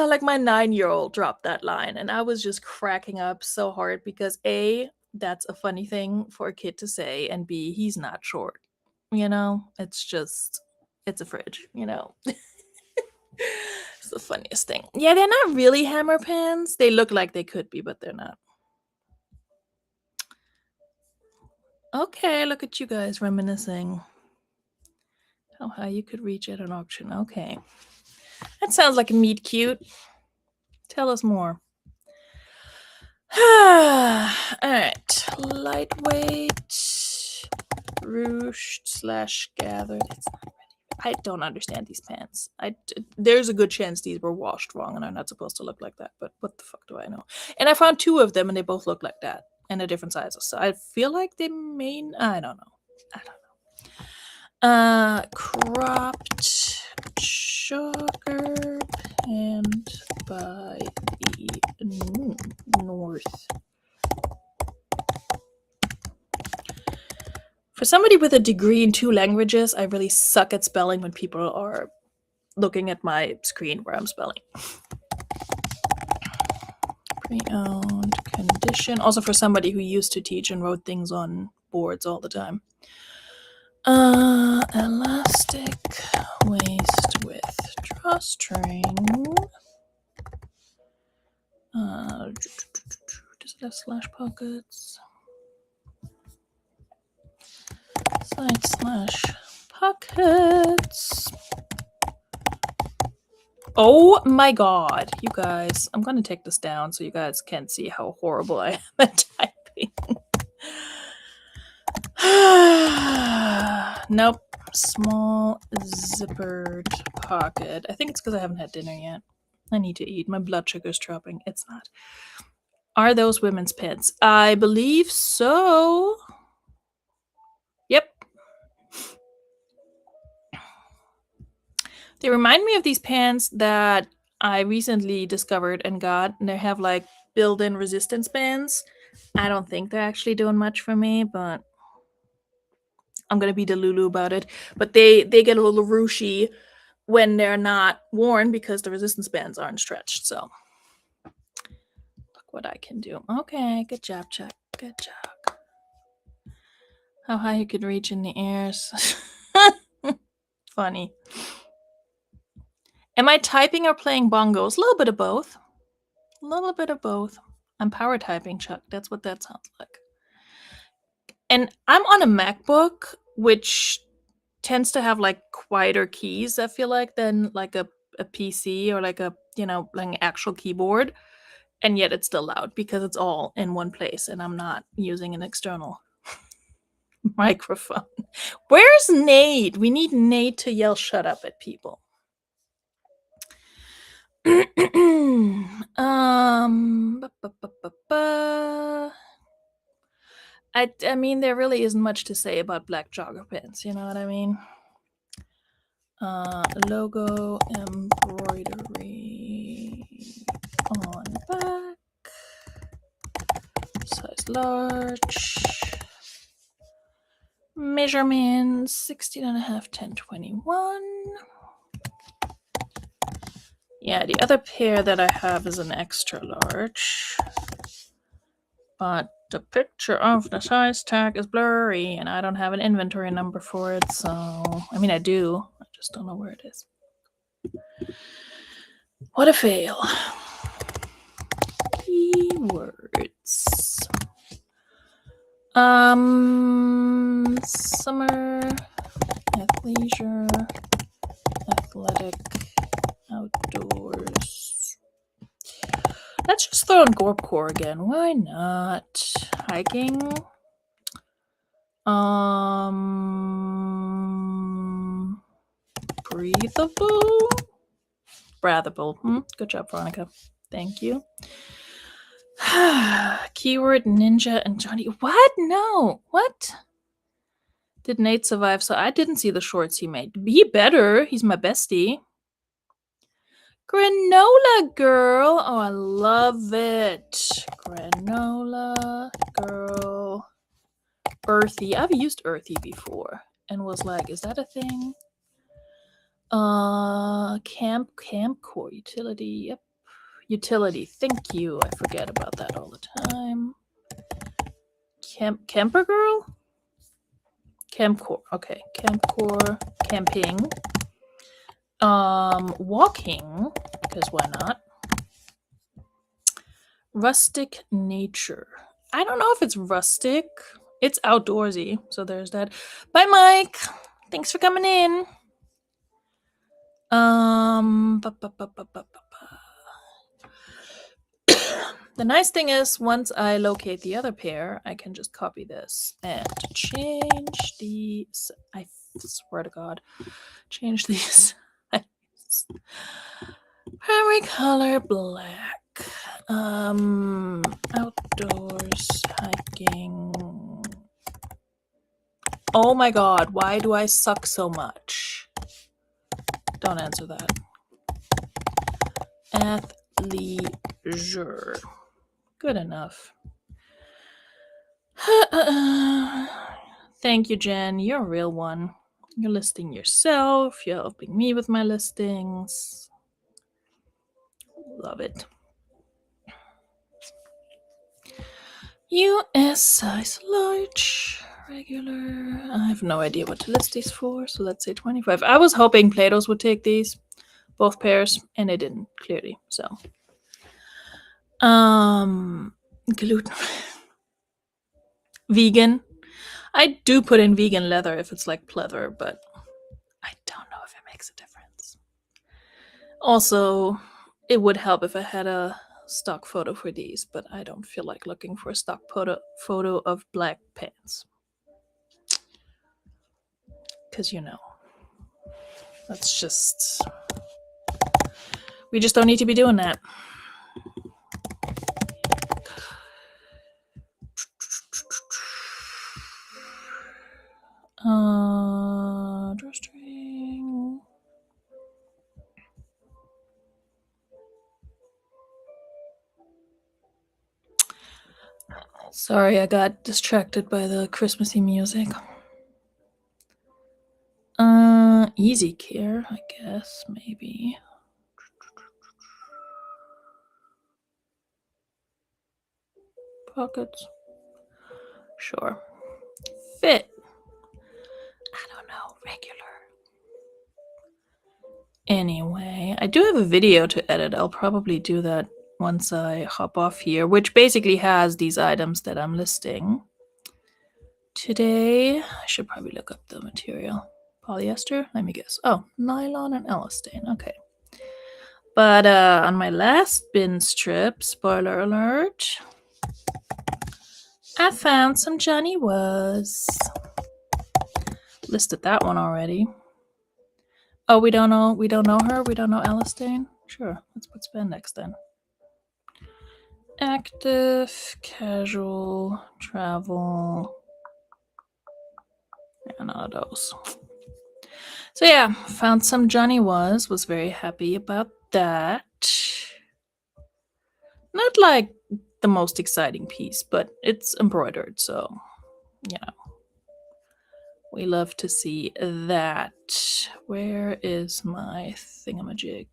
Like my 9-year-old dropped that line. And I was just cracking up so hard because A, that's a funny thing for a kid to say. And B, he's not short. You know, it's a fridge, you know. It's the funniest thing. Yeah, they're not really hammer pans. They look like they could be, but they're not. Okay, look at you guys reminiscing. How high you could reach at an auction. Okay. That sounds like a meet cute. Tell us more. Alright. Lightweight. Ruched / gathered. It's not ready. I don't understand these pants. There's a good chance these were washed wrong and are not supposed to look like that, but what the fuck do I know? And I found 2 of them and they both look like that and they're different sizes. So I feel like they may. I don't know. Cropped jogger pant by the North. For somebody with a degree in 2 languages, I really suck at spelling when people are looking at my screen where I'm spelling. Pre-owned condition. Also for somebody who used to teach and wrote things on boards all the time. Elastic waist with drawstring. Does it have slash pockets? / pockets. Oh my god, you guys. I'm going to take this down so you guys can't see how horrible I am at typing. Nope. Small zippered pocket. I think it's because I haven't had dinner yet. I need to eat. My blood sugar's dropping. It's not. Are those women's pants? I believe so. Yep. They remind me of these pants that I recently discovered and got. And they have like built-in resistance bands. I don't think they're actually doing much for me, but I'm going to be delulu about it. But they get a little ruchy when they're not worn because the resistance bands aren't stretched. So look what I can do. Okay, good job, Chuck. Good job. How high you could reach in the airs. Funny. Am I typing or playing bongos? A little bit of both. A little bit of both. I'm power typing, Chuck. That's what that sounds like. And I'm on a MacBook, which tends to have like quieter keys, I feel like, than like a PC or like a, you know, like an actual keyboard. And yet it's still loud because it's all in one place and I'm not using an external microphone. Where's Nate? We need Nate to yell shut up at people. I mean, there really isn't much to say about black jogger pants, you know what I mean? Logo embroidery on back. Size large. Measurements 16.5, 10/21. Yeah, the other pair that I have is an extra large. But The picture of the size tag is blurry, and I don't have an inventory number for it, so... I mean, I do. I just don't know where it is. What a fail. Keywords. Summer, athleisure, athletic, outdoors. Let's just throw in Gorpcore again. Why not? Hiking. Breathable? Breathable. Good job, Veronika. Thank you. Keyword Ninja and Johnny. What? No. What? Did Nate survive? So I didn't see the shorts he made. He better. He's my bestie. Granola girl. Oh, I love it. Granola girl. Earthy. I've used Earthy before and was like, is that a thing? Camp core utility. Yep. Utility. Thank you. I forget about that all the time. Camper girl? Camp core. Okay. Camp core. Camping. Walking, because why not? Rustic nature. I don't know if it's rustic. It's outdoorsy, so there's that. Bye, Mike. Thanks for coming in. The nice thing is, once I locate the other pair, I can just copy this and change these. I swear to God, change these. Primary color black. Outdoors hiking. Oh my God, why do I suck so much? Don't answer that. Athleisure. Good enough. Thank you, Jen. You're a real one. You're listing yourself. You're helping me with my listings. Love it. US size large, regular. I have no idea what to list these for, so let's say 25. I was hoping Plato's would take these, both pairs, and it didn't, clearly. So, gluten, vegan. I do put in vegan leather if it's like pleather, but I don't know if it makes a difference. Also, it would help if I had a stock photo for these, but I don't feel like looking for a stock photo of black pants. Because, you know, that's just... we just don't need to be doing that. Drawstring. Sorry, I got distracted by the Christmassy music. Easy care, I guess, maybe. Pockets. Sure. Fit. I don't know, regular. Anyway, I do have a video to edit. I'll probably do that once I hop off here, which basically has these items that I'm listing. Today, I should probably look up the material. Polyester? Let me guess. Oh, nylon and elastane. Okay. But on my last bin strip, spoiler alert, I found some Johnny Was. Listed that one already. Oh, we don't know her? We don't know elastane? Sure, let's put spandex then. Active, casual, travel. Yeah, none of those. So yeah, found some Johnny Was very happy about that. Not like the most exciting piece, but it's embroidered, so, you know. We love to see that. Where is my thingamajig?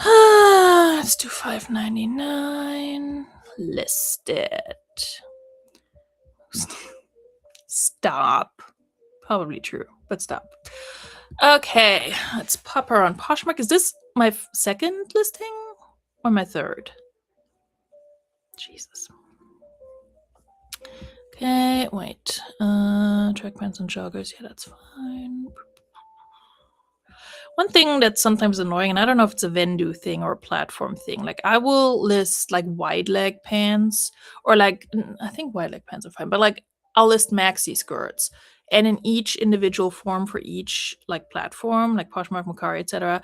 Let's do $5.99. list it. Stop. Probably true, but stop. Okay, let's pop her on Poshmark. Is this my second listing or my third? Jesus. Okay, wait. Track pants and joggers. Yeah, that's fine. One thing that's sometimes annoying, and I don't know if it's a Vendu thing or a platform thing, like I will list like wide leg pants or like, I think wide leg pants are fine, but like I'll list maxi skirts. And in each individual form for each like platform, like Poshmark, Mercari, etc.,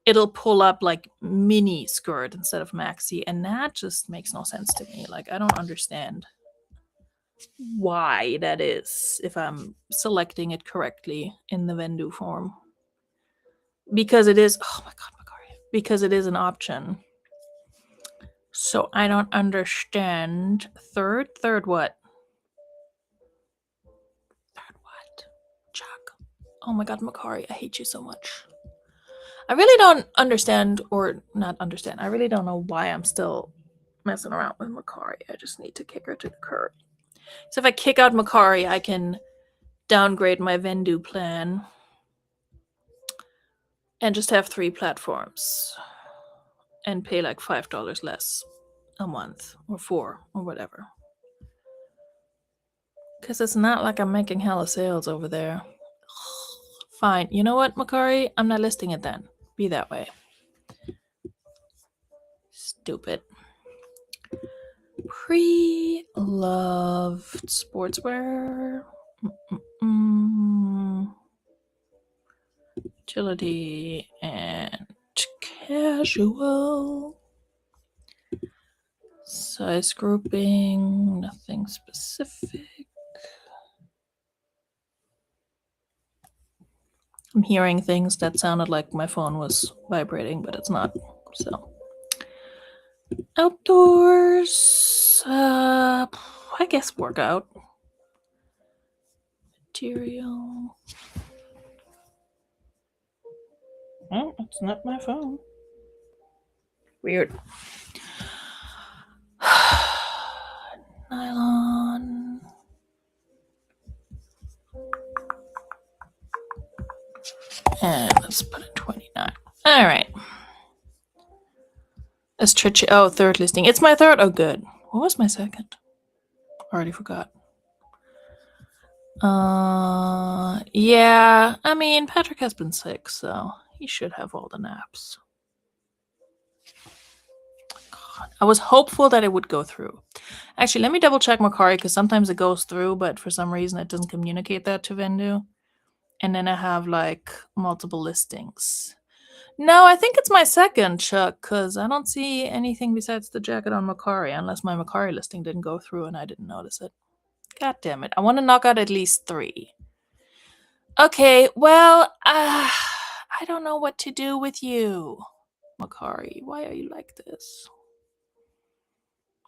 it'll pull up like mini skirt instead of maxi. And that just makes no sense to me. Like I don't understand why that is if I'm selecting it correctly in the Vendu form. Because it is, oh my god, Macari. Because it is an option. So I don't understand. Third what? Third what? Chuck. Oh my god, Macari, I hate you so much. I really don't understand, or not understand. I really don't know why I'm still messing around with Macari. I just need to kick her to the curb. So if I kick out Macari, I can downgrade my Vendu plan and just have 3 platforms and pay like $5 less a month or 4 or whatever. Because it's not like I'm making hella sales over there. Fine. You know what, Macari? I'm not listing it then. Be that way. Stupid. Pre-loved sportswear. Utility and casual. Size grouping. Nothing specific. I'm hearing things that sounded like my phone was vibrating, but it's not. So, outdoors. I guess workout. Material. Oh, it's not my phone. Weird. Nylon. And let's put it 29. All right. Oh, third listing. It's my third. Oh, good. What was my second? Already forgot. Yeah. I mean, Patrick has been sick, so he should have all the naps. God, I was hopeful that it would go through. Actually, let me double check Macari because sometimes it goes through, but for some reason it doesn't communicate that to Vendu. And then I have like multiple listings. No, I think it's my second, Chuck, because I don't see anything besides the jacket on Macari, unless my Macari listing didn't go through and I didn't notice it. God damn it. I want to knock out at least 3. Okay, well, I don't know what to do with you, Macari. Why are you like this?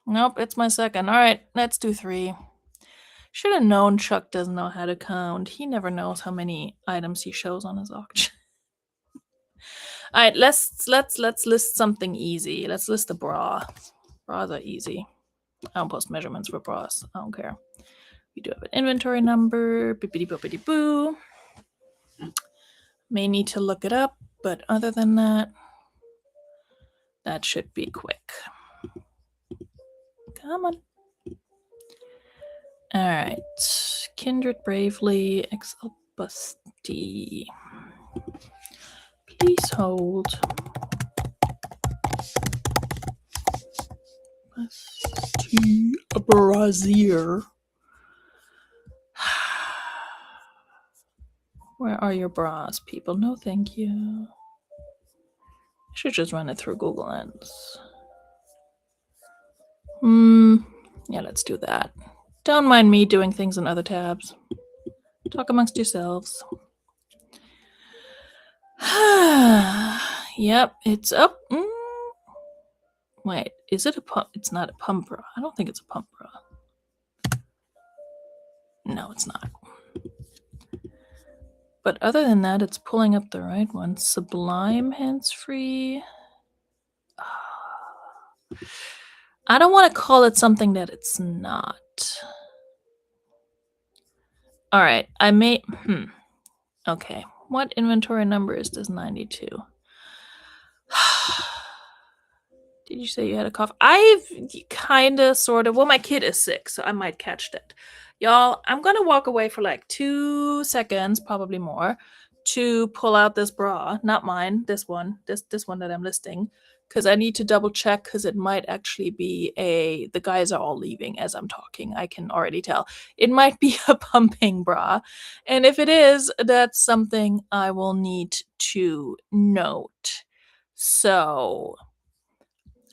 Nope, it's my second. All right, let's do 3. Should have known Chuck doesn't know how to count. He never knows how many items he shows on his auction. All right, let's list something easy. Let's list a bra. Bras are easy. I don't post measurements for bras. I don't care. We do have an inventory number. Bippity boppity boo. May need to look it up, but other than that, that should be quick. Come on. All right. Kindred Bravely XL Busty. Please hold. Busty Brazier. Where are your bras, people? No, thank you. I should just run it through Google Lens. Yeah, let's do that. Don't mind me doing things in other tabs. Talk amongst yourselves. Yep, it's up. Wait, is it a pump? It's not a pump bra. I don't think it's a pump bra. No, it's not. But other than that, it's pulling up the right one. Sublime hands-free. I don't want to call it something that it's not. All right, I may. Okay, what inventory number is this 92? Did you say you had a cough? I've kind of, sort of. Well, my kid is sick, so I might catch that. Y'all, I'm gonna walk away for like 2 seconds, probably more, to pull out this bra. Not mine, this one. This one that I'm listing. Because I need to double check, because it might actually be a. The guys are all leaving as I'm talking. I can already tell. It might be a pumping bra. And if it is, that's something I will need to note. So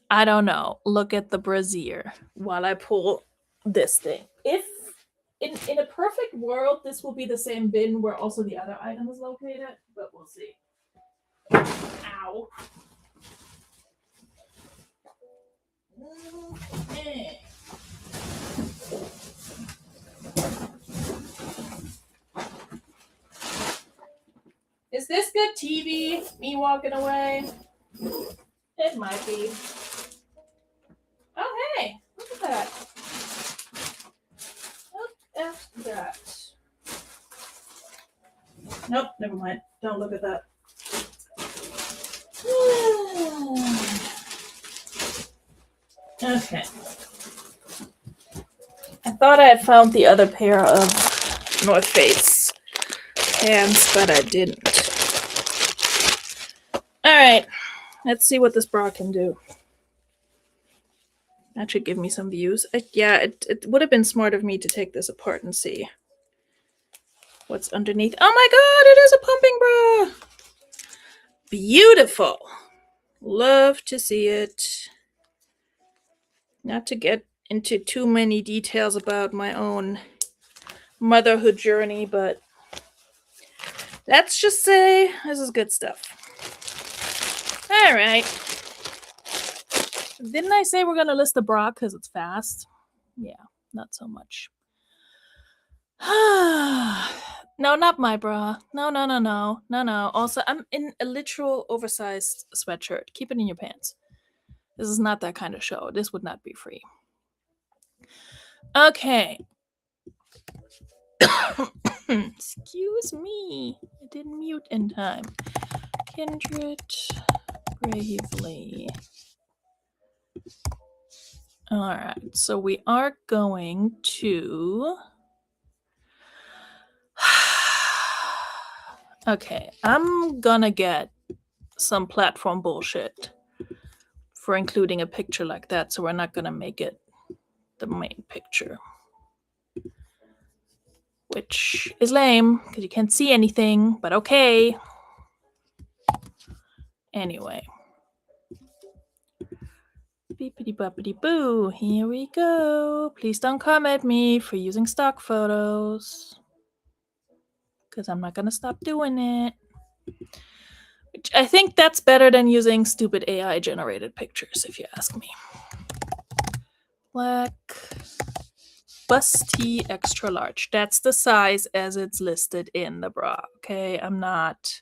I don't know. Look at the brassiere while I pull this thing. If in a perfect world, this will be the same bin where also the other item is located, but we'll see. Ow. Okay. Is this good TV? Me walking away? It might be. Oh, hey, look at that. Look at that. Nope, never mind. Don't look at that. Okay. I thought I had found the other pair of North Face pants, but I didn't. Alright, let's see what this bra can do. That should give me some views. It would have been smart of me to take this apart and see what's underneath. Oh my god, it is a pumping bra! Beautiful. Love to see it. Not to get into too many details about my own motherhood journey, but let's just say this is good stuff. All right. Didn't I say we're going to list the bra because it's fast? Yeah, not so much. No, not my bra. No. Also, I'm in a literal oversized sweatshirt. Keep it in your pants. This is not that kind of show. This would not be free. Okay. Excuse me. I didn't mute in time. Kindred Bravely. Alright, so we are going to... Okay, I'm gonna get some platform bullshit for including a picture like that, so we're not gonna make it the main picture. Which is lame, because you can't see anything, but okay. Anyway. Beepity boppity boo, here we go. Please don't come at me for using stock photos. Because I'm not going to stop doing it. Which I think that's better than using stupid AI generated pictures, if you ask me. Black busty extra large. That's the size as it's listed in the bra. Okay, I'm not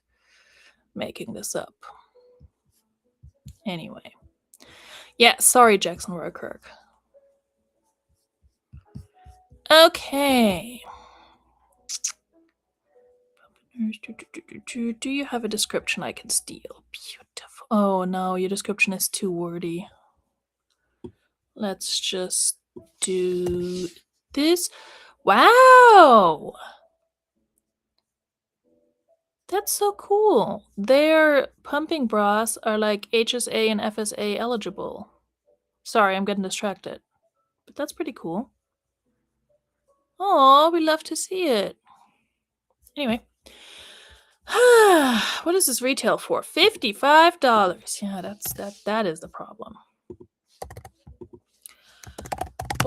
making this up. Anyway. Yeah, sorry, Jackson Kirk. Okay. Do you have a description I can steal? Beautiful. Oh no, your description is too wordy. Let's just do this. Wow! That's so cool. Their pumping bras are like HSA and FSA eligible. Sorry, I'm getting distracted. But that's pretty cool. Oh, we love to see it. Anyway. What is this retail for? $55. Yeah, that is the problem.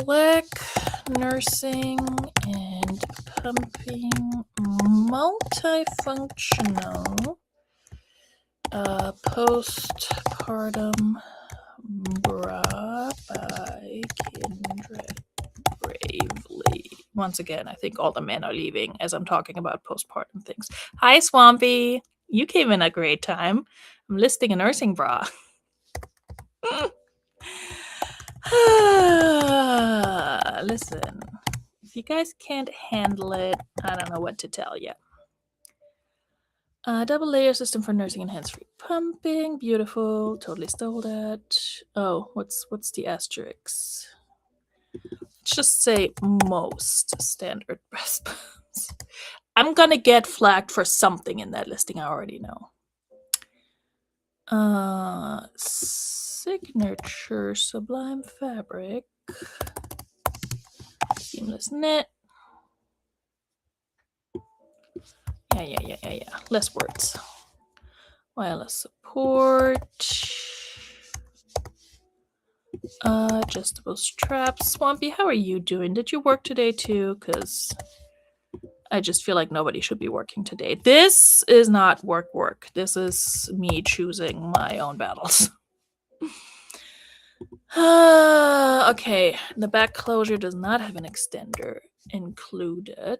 Black nursing and pumping multifunctional postpartum bra by Kindred Bravely. Once again, I think all the men are leaving as I'm talking about postpartum things. Hi, Swampy. You came in a great time. I'm listing a nursing bra. Listen, if you guys can't handle it, I don't know what to tell you. Double layer system for nursing and hands-free pumping. Beautiful. Totally stole that. Oh, what's the asterisk? Just say most standard breast pumps. I'm gonna get flagged for something in that listing. I already know. Signature sublime fabric. Seamless knit. Yeah. Less words. Wireless support. Adjustable straps. Swampy, how are you doing? Did you work today too? Because I just feel like nobody should be working today. This is not work. This is me choosing my own battles. Okay, the back closure does not have an extender included.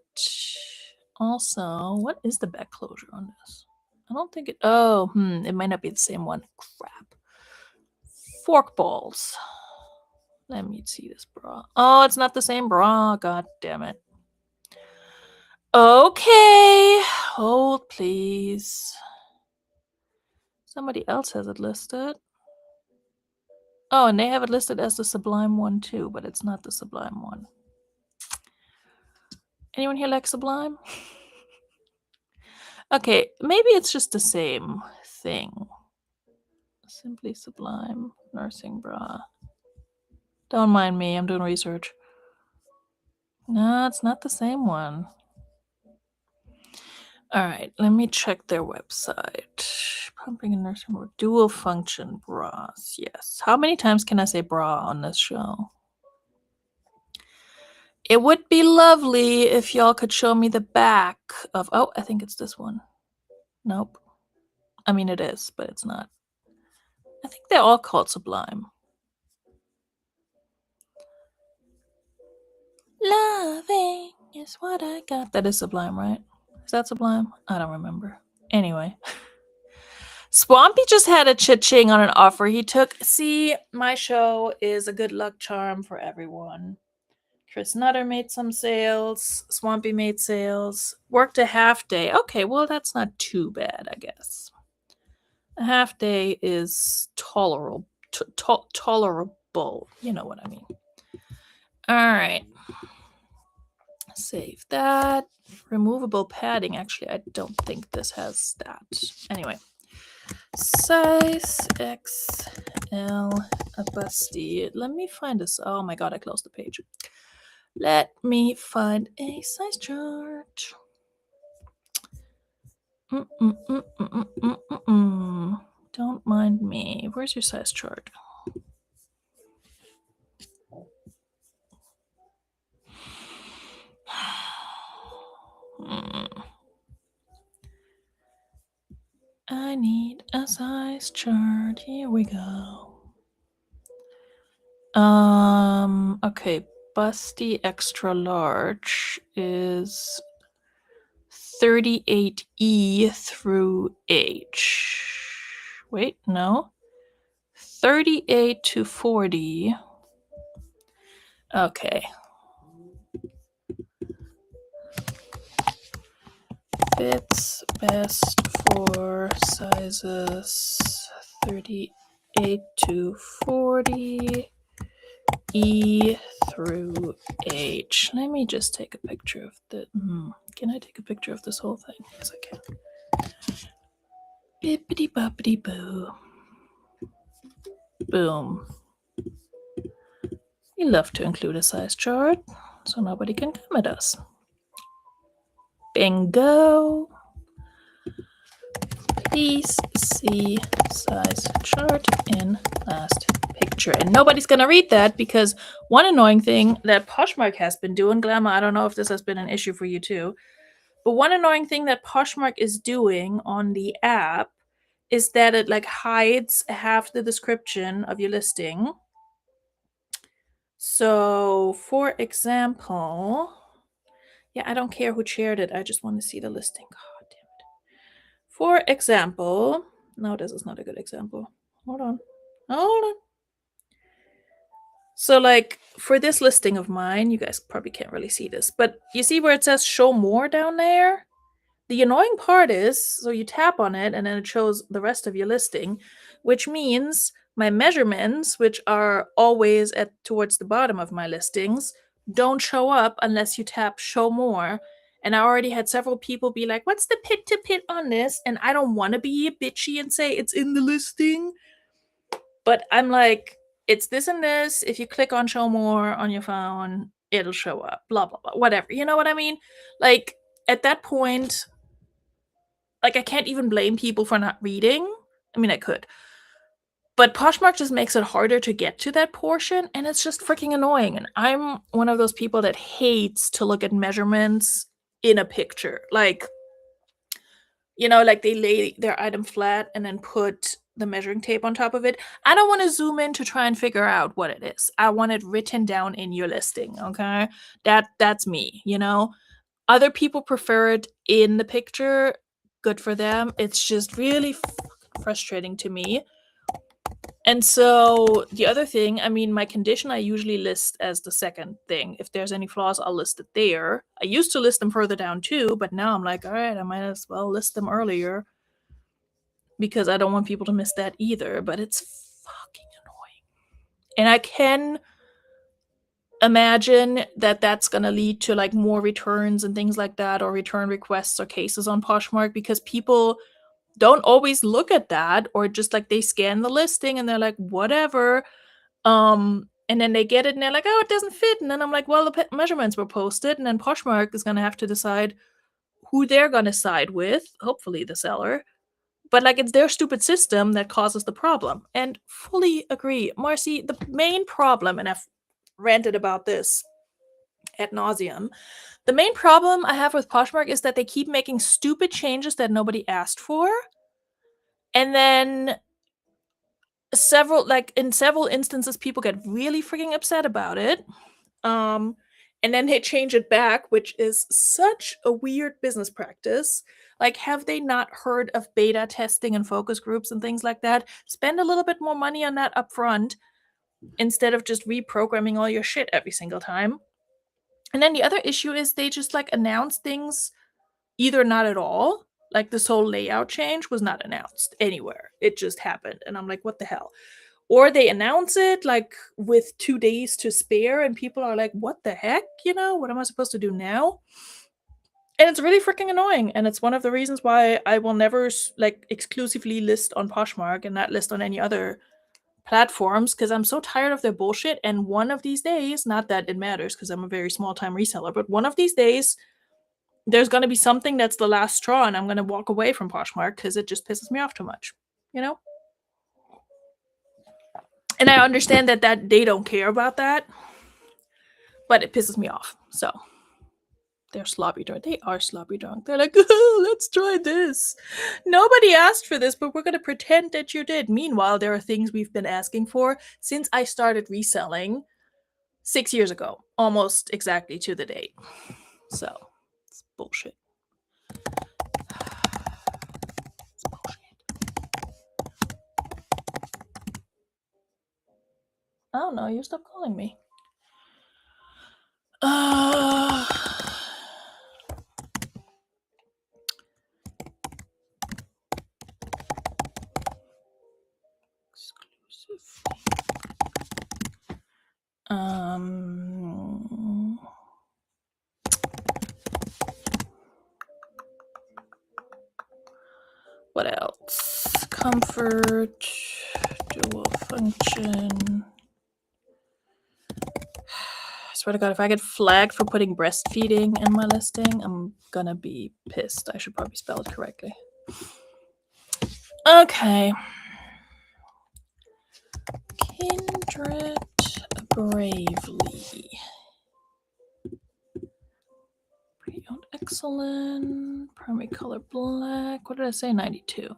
Also, what is the back closure on this? I don't think it... Oh, it might not be the same one. Crap. Fork balls. Let me see this bra. Oh, it's not the same bra. God damn it. Okay. Hold, please. Somebody else has it listed. Oh, and they have it listed as the Sublime one too, but it's not the Sublime one. Anyone here like Sublime? Okay, maybe it's just the same thing. Simply Sublime nursing bra. Don't mind me, I'm doing research. No, it's not the same one. All right, let me check their website. Pumping and nursing bra. Dual function bras. Yes. How many times can I say bra on this show? It would be lovely if y'all could show me the back of... Oh, I think it's this one. Nope. I mean, it is, but it's not. I think they're all called Sublime. Loving is what I got. That is Sublime, right? Is that Sublime? I don't remember. Anyway. Swampy just had a cha-ching on an offer he took. See, my show is a good luck charm for everyone. Chris Nutter made some sales. Swampy made sales. Worked a half day. Okay, well, that's not too bad, I guess. A half day is tolerable. Tolerable. You know what I mean. All right. Save that. Removable padding. Actually, I don't think this has that. Anyway. Size XL, a busty. Let me find this. Oh my god, I closed the page. Let me find a size chart. Don't mind me. Where's your size chart? I need a size chart. Here we go. Okay, busty extra large is 38E through H. Wait, no. 38 to 40. Okay. Fits best for sizes 38 to 40, E through H. Let me just take a picture of the... Can I take a picture of this whole thing? Yes, I can. Bippity boppity boo. Boom. We love to include a size chart, so nobody can come at us. Bingo. Please see size chart in last picture. And nobody's going to read that because one annoying thing that Poshmark has been doing, Glamour, I don't know if this has been an issue for you too, but one annoying thing that Poshmark is doing on the app is that it like hides half the description of your listing. So, for example, yeah, I don't care who shared it. I just want to see the listing. God damn it. For example, no, this is not a good example. Hold on. So, like, for this listing of mine, you guys probably can't really see this, but you see where it says show more down there? The annoying part is, so you tap on it and then it shows the rest of your listing, which means my measurements, which are always at towards the bottom of my listings, don't show up unless you tap show more. And I already had several people be like, what's the pit to pit on this? And I don't want to be bitchy and say it's in the listing. But I'm like, it's this and this. If you click on show more on your phone, it'll show up. Blah, blah, blah. Whatever. You know what I mean? Like, at that point, like, I can't even blame people for not reading. I mean, I could. But Poshmark just makes it harder to get to that portion, and it's just freaking annoying. And I'm one of those people that hates to look at measurements in a picture. Like, you know, like they lay their item flat and then put the measuring tape on top of it. I don't want to zoom in to try and figure out what it is. I want it written down in your listing, okay? That's me, you know? Other people prefer it in the picture. Good for them. It's just really frustrating to me. And so the other thing, I mean, my condition I usually list as the second thing. If there's any flaws, I'll list it there. I used to list them further down too, but now I'm like, all right, I might as well list them earlier because I don't want people to miss that either. But it's fucking annoying. And I can imagine that that's going to lead to like more returns and things like that, or return requests or cases on Poshmark, because people don't always look at that, or just like they scan the listing and they're like, whatever. And then they get it and they're like, oh, it doesn't fit. And then I'm like, well, the measurements were posted, and then Poshmark is going to have to decide who they're going to side with, hopefully the seller. But like, it's their stupid system that causes the problem. And fully agree. Marcy, the main problem, and I've ranted about this ad nauseum, the main problem I have with Poshmark is that they keep making stupid changes that nobody asked for. And then in several instances, people get really freaking upset about it. And then they change it back, which is such a weird business practice. Like, have they not heard of beta testing and focus groups and things like that? Spend a little bit more money on that upfront instead of just reprogramming all your shit every single time. And then the other issue is they just like announce things either not at all. Like, this whole layout change was not announced anywhere. It just happened. And I'm like, what the hell? Or they announce it like with 2 days to spare, and people are like, what the heck? You know, what am I supposed to do now? And it's really freaking annoying. And it's one of the reasons why I will never like exclusively list on Poshmark and not list on any other platforms, because I'm so tired of their bullshit. And one of these days, not that it matters because I'm a very small time reseller, but one of these days, there's going to be something that's the last straw, and I'm going to walk away from Poshmark because it just pisses me off too much, you know? And I understand that they don't care about that, but it pisses me off. So they're sloppy drunk. They are sloppy drunk. They're like, oh, let's try this. Nobody asked for this, but we're going to pretend that you did. Meanwhile, there are things we've been asking for since I started reselling 6 years ago, almost exactly to the date. So it's bullshit. It's bullshit. Oh no, you stop calling me. Exclusive. What else? Comfort, dual function. I swear to God, if I get flagged for putting breastfeeding in my listing, I'm gonna be pissed. I should probably spell it correctly. Okay. Kindred Bravely. Pre-owned excellent. Primary color black. What did I say? 92.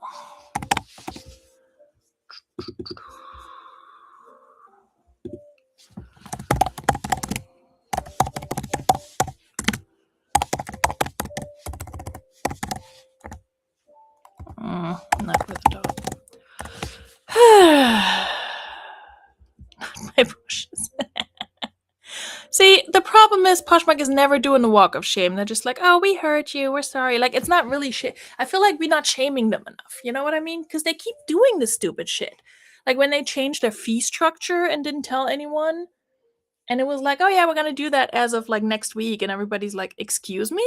Not with a dog. My bushes. See, the problem is Poshmark is never doing the walk of shame. They're just like, oh, we hurt you. We're sorry. Like, it's not really shit. I feel like we're not shaming them enough. You know what I mean? Because they keep doing this stupid shit. Like when they changed their fee structure and didn't tell anyone. And it was like, oh, yeah, we're going to do that as of like next week. And everybody's like, excuse me?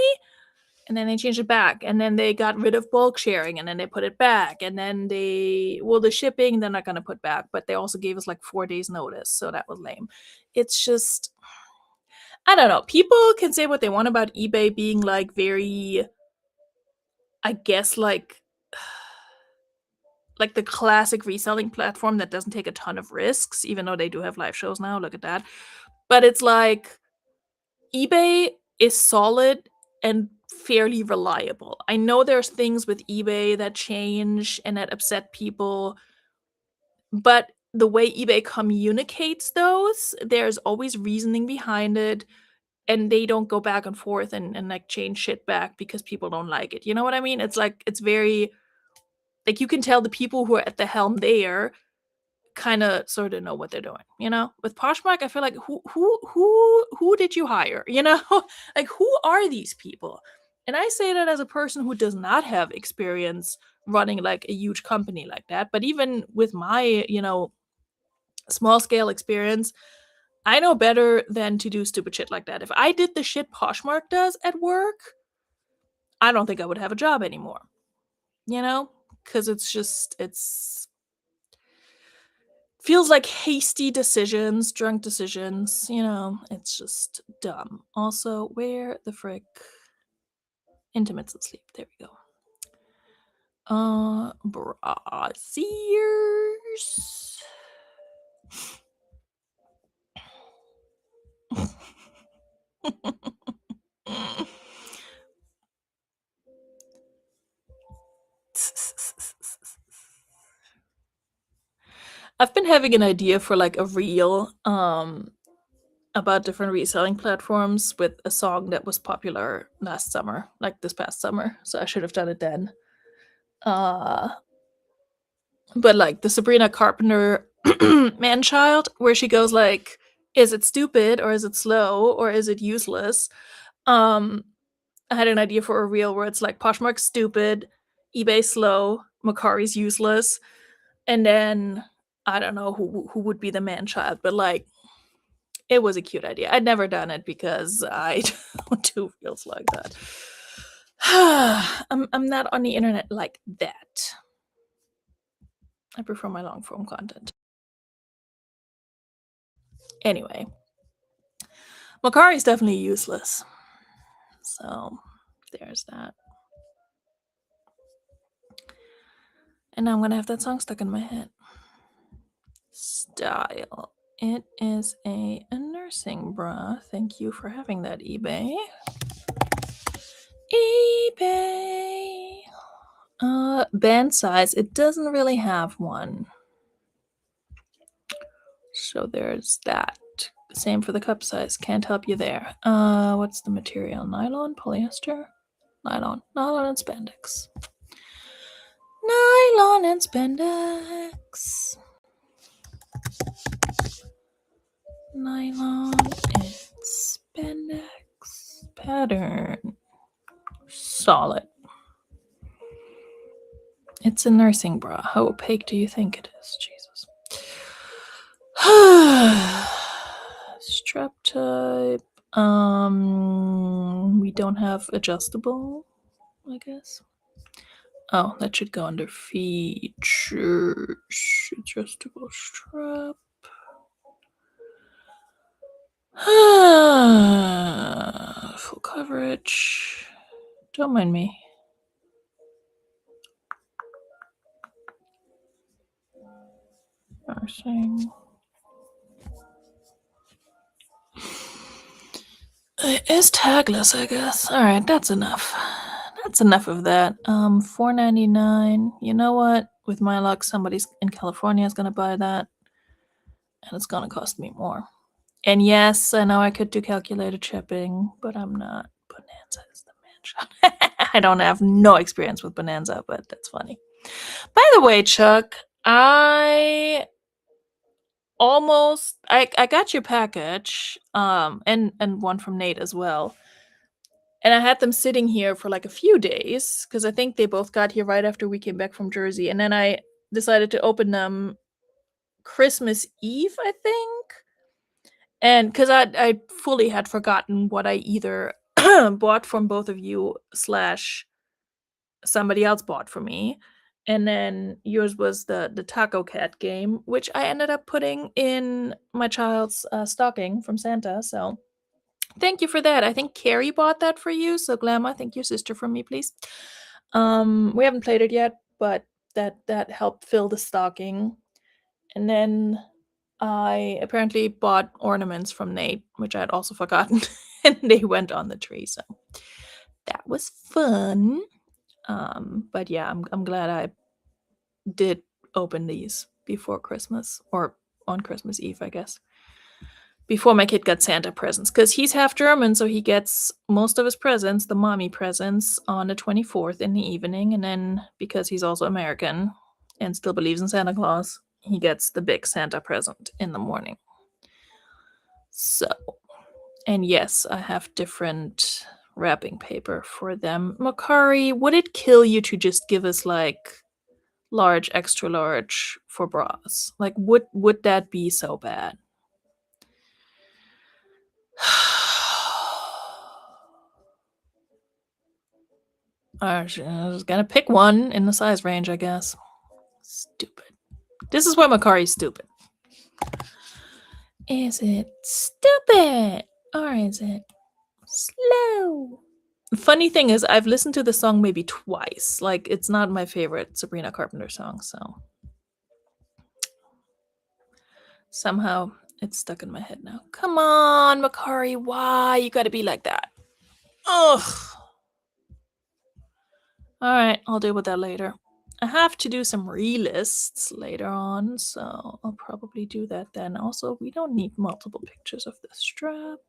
And then they changed it back. And then they got rid of bulk sharing. And then they put it back. And then the shipping, they're not going to put back. But they also gave us like 4 days notice. So that was lame. It's just, I don't know. People can say what they want about eBay being like very, I guess, like the classic reselling platform that doesn't take a ton of risks, even though they do have live shows now. Look at that. But it's like eBay is solid and fairly reliable. I know there's things with eBay that change and that upset people, but the way eBay communicates those, there's always reasoning behind it. And they don't go back and forth and like change shit back because people don't like it. You know what I mean? It's like, it's very, like, you can tell the people who are at the helm there kind of sort of know what they're doing, you know? With Poshmark, I feel like who did you hire? You know? Like, who are these people? And I say that as a person who does not have experience running like a huge company like that. But even with my, small scale experience, I know better than to do stupid shit like that. If I did the shit Poshmark does at work, I don't think I would have a job anymore. You know? Because it's feels like hasty decisions, drunk decisions, it's just dumb. Also, where the frick? Intimates asleep. There we go. Braziers. I've been having an idea for like a reel about different reselling platforms with a song that was popular last summer, like this past summer. So I should have done it then. But like the Sabrina Carpenter Man-Child, where she goes like, is it stupid or is it slow or is it useless? I had an idea for a reel where it's like Poshmark's stupid, eBay slow, Macari's useless, and then I don't know who would be the man-child, but like it was a cute idea. I'd never done it because I don't do reels like that. I'm not on the internet like that. I prefer my long form content. Anyway, Macari's definitely useless. So there's that. And now I'm gonna have that song stuck in my head. Style. It is a nursing bra. Thank you for having that, eBay. eBay. Band size. It doesn't really have one. So there's that. Same for the cup size. Can't help you there. What's the material? Nylon? Polyester? Nylon. Nylon and spandex. Nylon and spandex. Nylon and spandex pattern. Solid. It's a nursing bra. How opaque do you think it is? Jesus. Strap type. We don't have adjustable, I guess. Oh, that should go under features. Adjustable strap. Full coverage. Don't mind me. Nursing. It is tagless, I guess. All right, that's enough. That's enough of that. $4.99. You know what? With my luck, somebody's in California is gonna buy that, and it's gonna cost me more. And yes, I know I could do calculated shipping, but I'm not. Bonanza is the man-child. I don't have no experience with Bonanza, but that's funny. By the way, Chuck, I almost I got your package, and one from Nate as well. And I had them sitting here for like a few days because I think they both got here right after we came back from Jersey. And then I decided to open them Christmas Eve, I think. And because I fully had forgotten what I either bought from both of you slash somebody else bought for me. And then yours was the Taco Cat game, which I ended up putting in my child's stocking from Santa. So thank you for that. I think Carrie bought that for you. So Glamma, thank your sister from me, please. We haven't played it yet, but that helped fill the stocking. And then I apparently bought ornaments from Nate, which I had also forgotten, and they went on the tree. So that was fun. But yeah, I'm glad I did open these before Christmas, or on Christmas Eve, I guess. Before my kid got Santa presents, because he's half German, so he gets most of his presents, the mommy presents, on the 24th in the evening, and then because he's also American and still believes in Santa Claus, he gets the big Santa present in the morning. So, and yes, I have different wrapping paper for them. Makari, would it kill you to just give us like large, extra large for bras? Like, would that be so bad? I was gonna pick one in the size range, I guess. Stupid. This is why Makari's stupid. Is it stupid? Or is it slow? Funny thing is, I've listened to the song maybe twice. Like, it's not my favorite Sabrina Carpenter song, so somehow it's stuck in my head now. Come on, Makari, why you gotta be like that? Ugh. Alright, I'll deal with that later. I have to do some relists later on, so I'll probably do that then. Also, we don't need multiple pictures of the strap.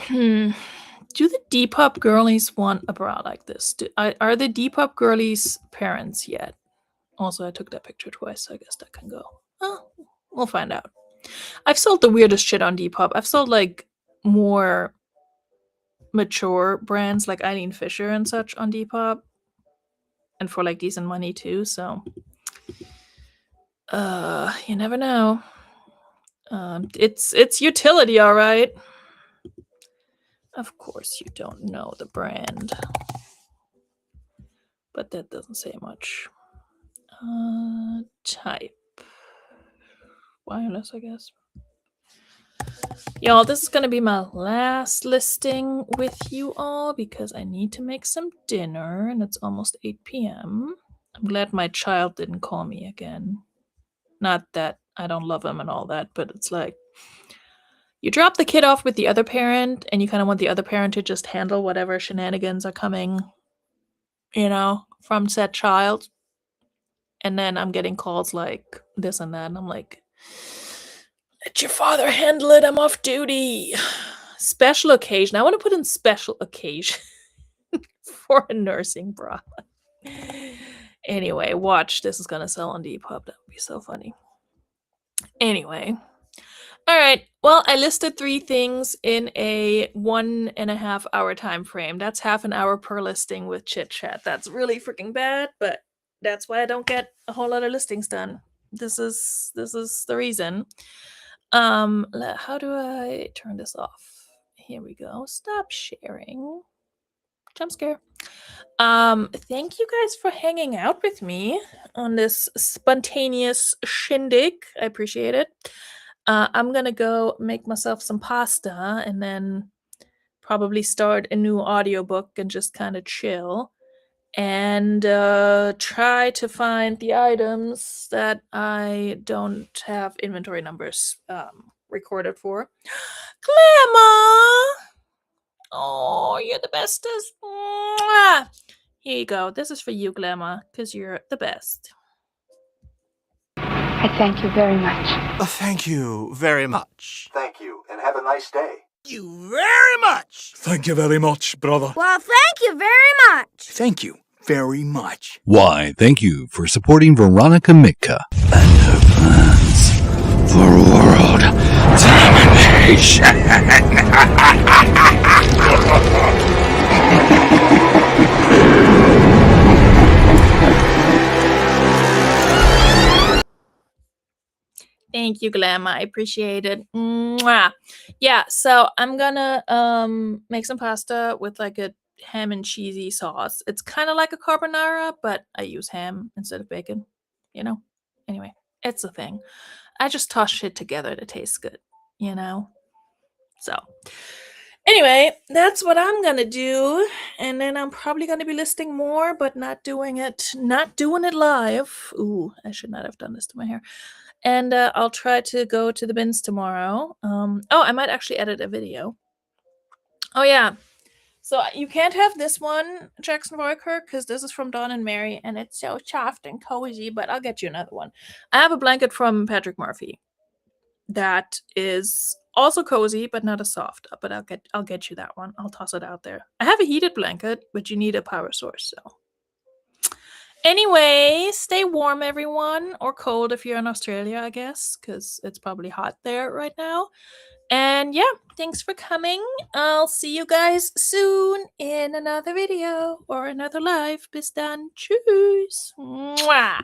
Do the Depop girlies want a bra like this? Are the Depop girlies parents yet? Also, I took that picture twice, so I guess that can go. Oh, we'll find out. I've sold the weirdest shit on Depop. I've sold like more mature brands like Eileen Fisher and such on Depop, and for like decent money too. So, you never know. It's utility, all right. Of course, you don't know the brand, but that doesn't say much. Type wireless, I guess. Y'all, this is gonna be my last listing with you all because I need to make some dinner and it's almost 8 p.m. I'm glad my child didn't call me again. Not that I don't love him and all that, but it's like you drop the kid off with the other parent and you kind of want the other parent to just handle whatever shenanigans are coming, from said child. And then I'm getting calls like this and that, and I'm like, let your father handle it. I'm off duty. Special occasion. I want to put in special occasion for a nursing bra. Anyway, watch. This is going to sell on Depop. That would be so funny. Anyway. All right. Well, I listed 3 things in a 1.5 hour time frame. That's half an hour per listing with chit chat. That's really freaking bad, but that's why I don't get a whole lot of listings done. This is the reason. How do I turn this off? Here we go. Stop sharing. Jump scare. Thank you guys for hanging out with me on this spontaneous shindig. I appreciate it. I'm gonna go make myself some pasta and then probably start a new audiobook and just kind of chill and try to find the items that I don't have inventory numbers recorded for. Glamma! Oh, you're the bestest. Mwah! Here you go. This is for you, Glamma, because you're the best. I thank you very much. Thank you very much. Thank you, and have a nice day. You very much. Thank you very much, brother. Well, thank you very much. Thank you very much. Why, thank you for supporting Veronika Mitka and her domination. Thank you, Glam. I appreciate it. Mwah. Yeah, so I'm gonna make some pasta with like a ham and cheesy sauce. It's kind of like a carbonara, but I use ham instead of bacon. You know. Anyway, it's a thing. I just toss shit together to taste good. You know. So. Anyway, that's what I'm gonna do, and then I'm probably gonna be listing more, but not doing it live. Ooh, I should not have done this to my hair. And I'll try to go to the bins tomorrow. Oh, I might actually edit a video. Oh yeah, so you can't have this one, Jackson Royker, because this is from Dawn and Mary, and it's so soft and cozy. But I'll get you another one. I have a blanket from Patrick Murphy that is also cozy, but not as soft. But I'll get you that one. I'll toss it out there. I have a heated blanket, but you need a power source. So anyway, stay warm, everyone, or cold if you're in Australia, I guess, because it's probably hot there right now. And yeah, thanks for coming. I'll see you guys soon in another video or another live. Bis dann. Tschüss. Mwah.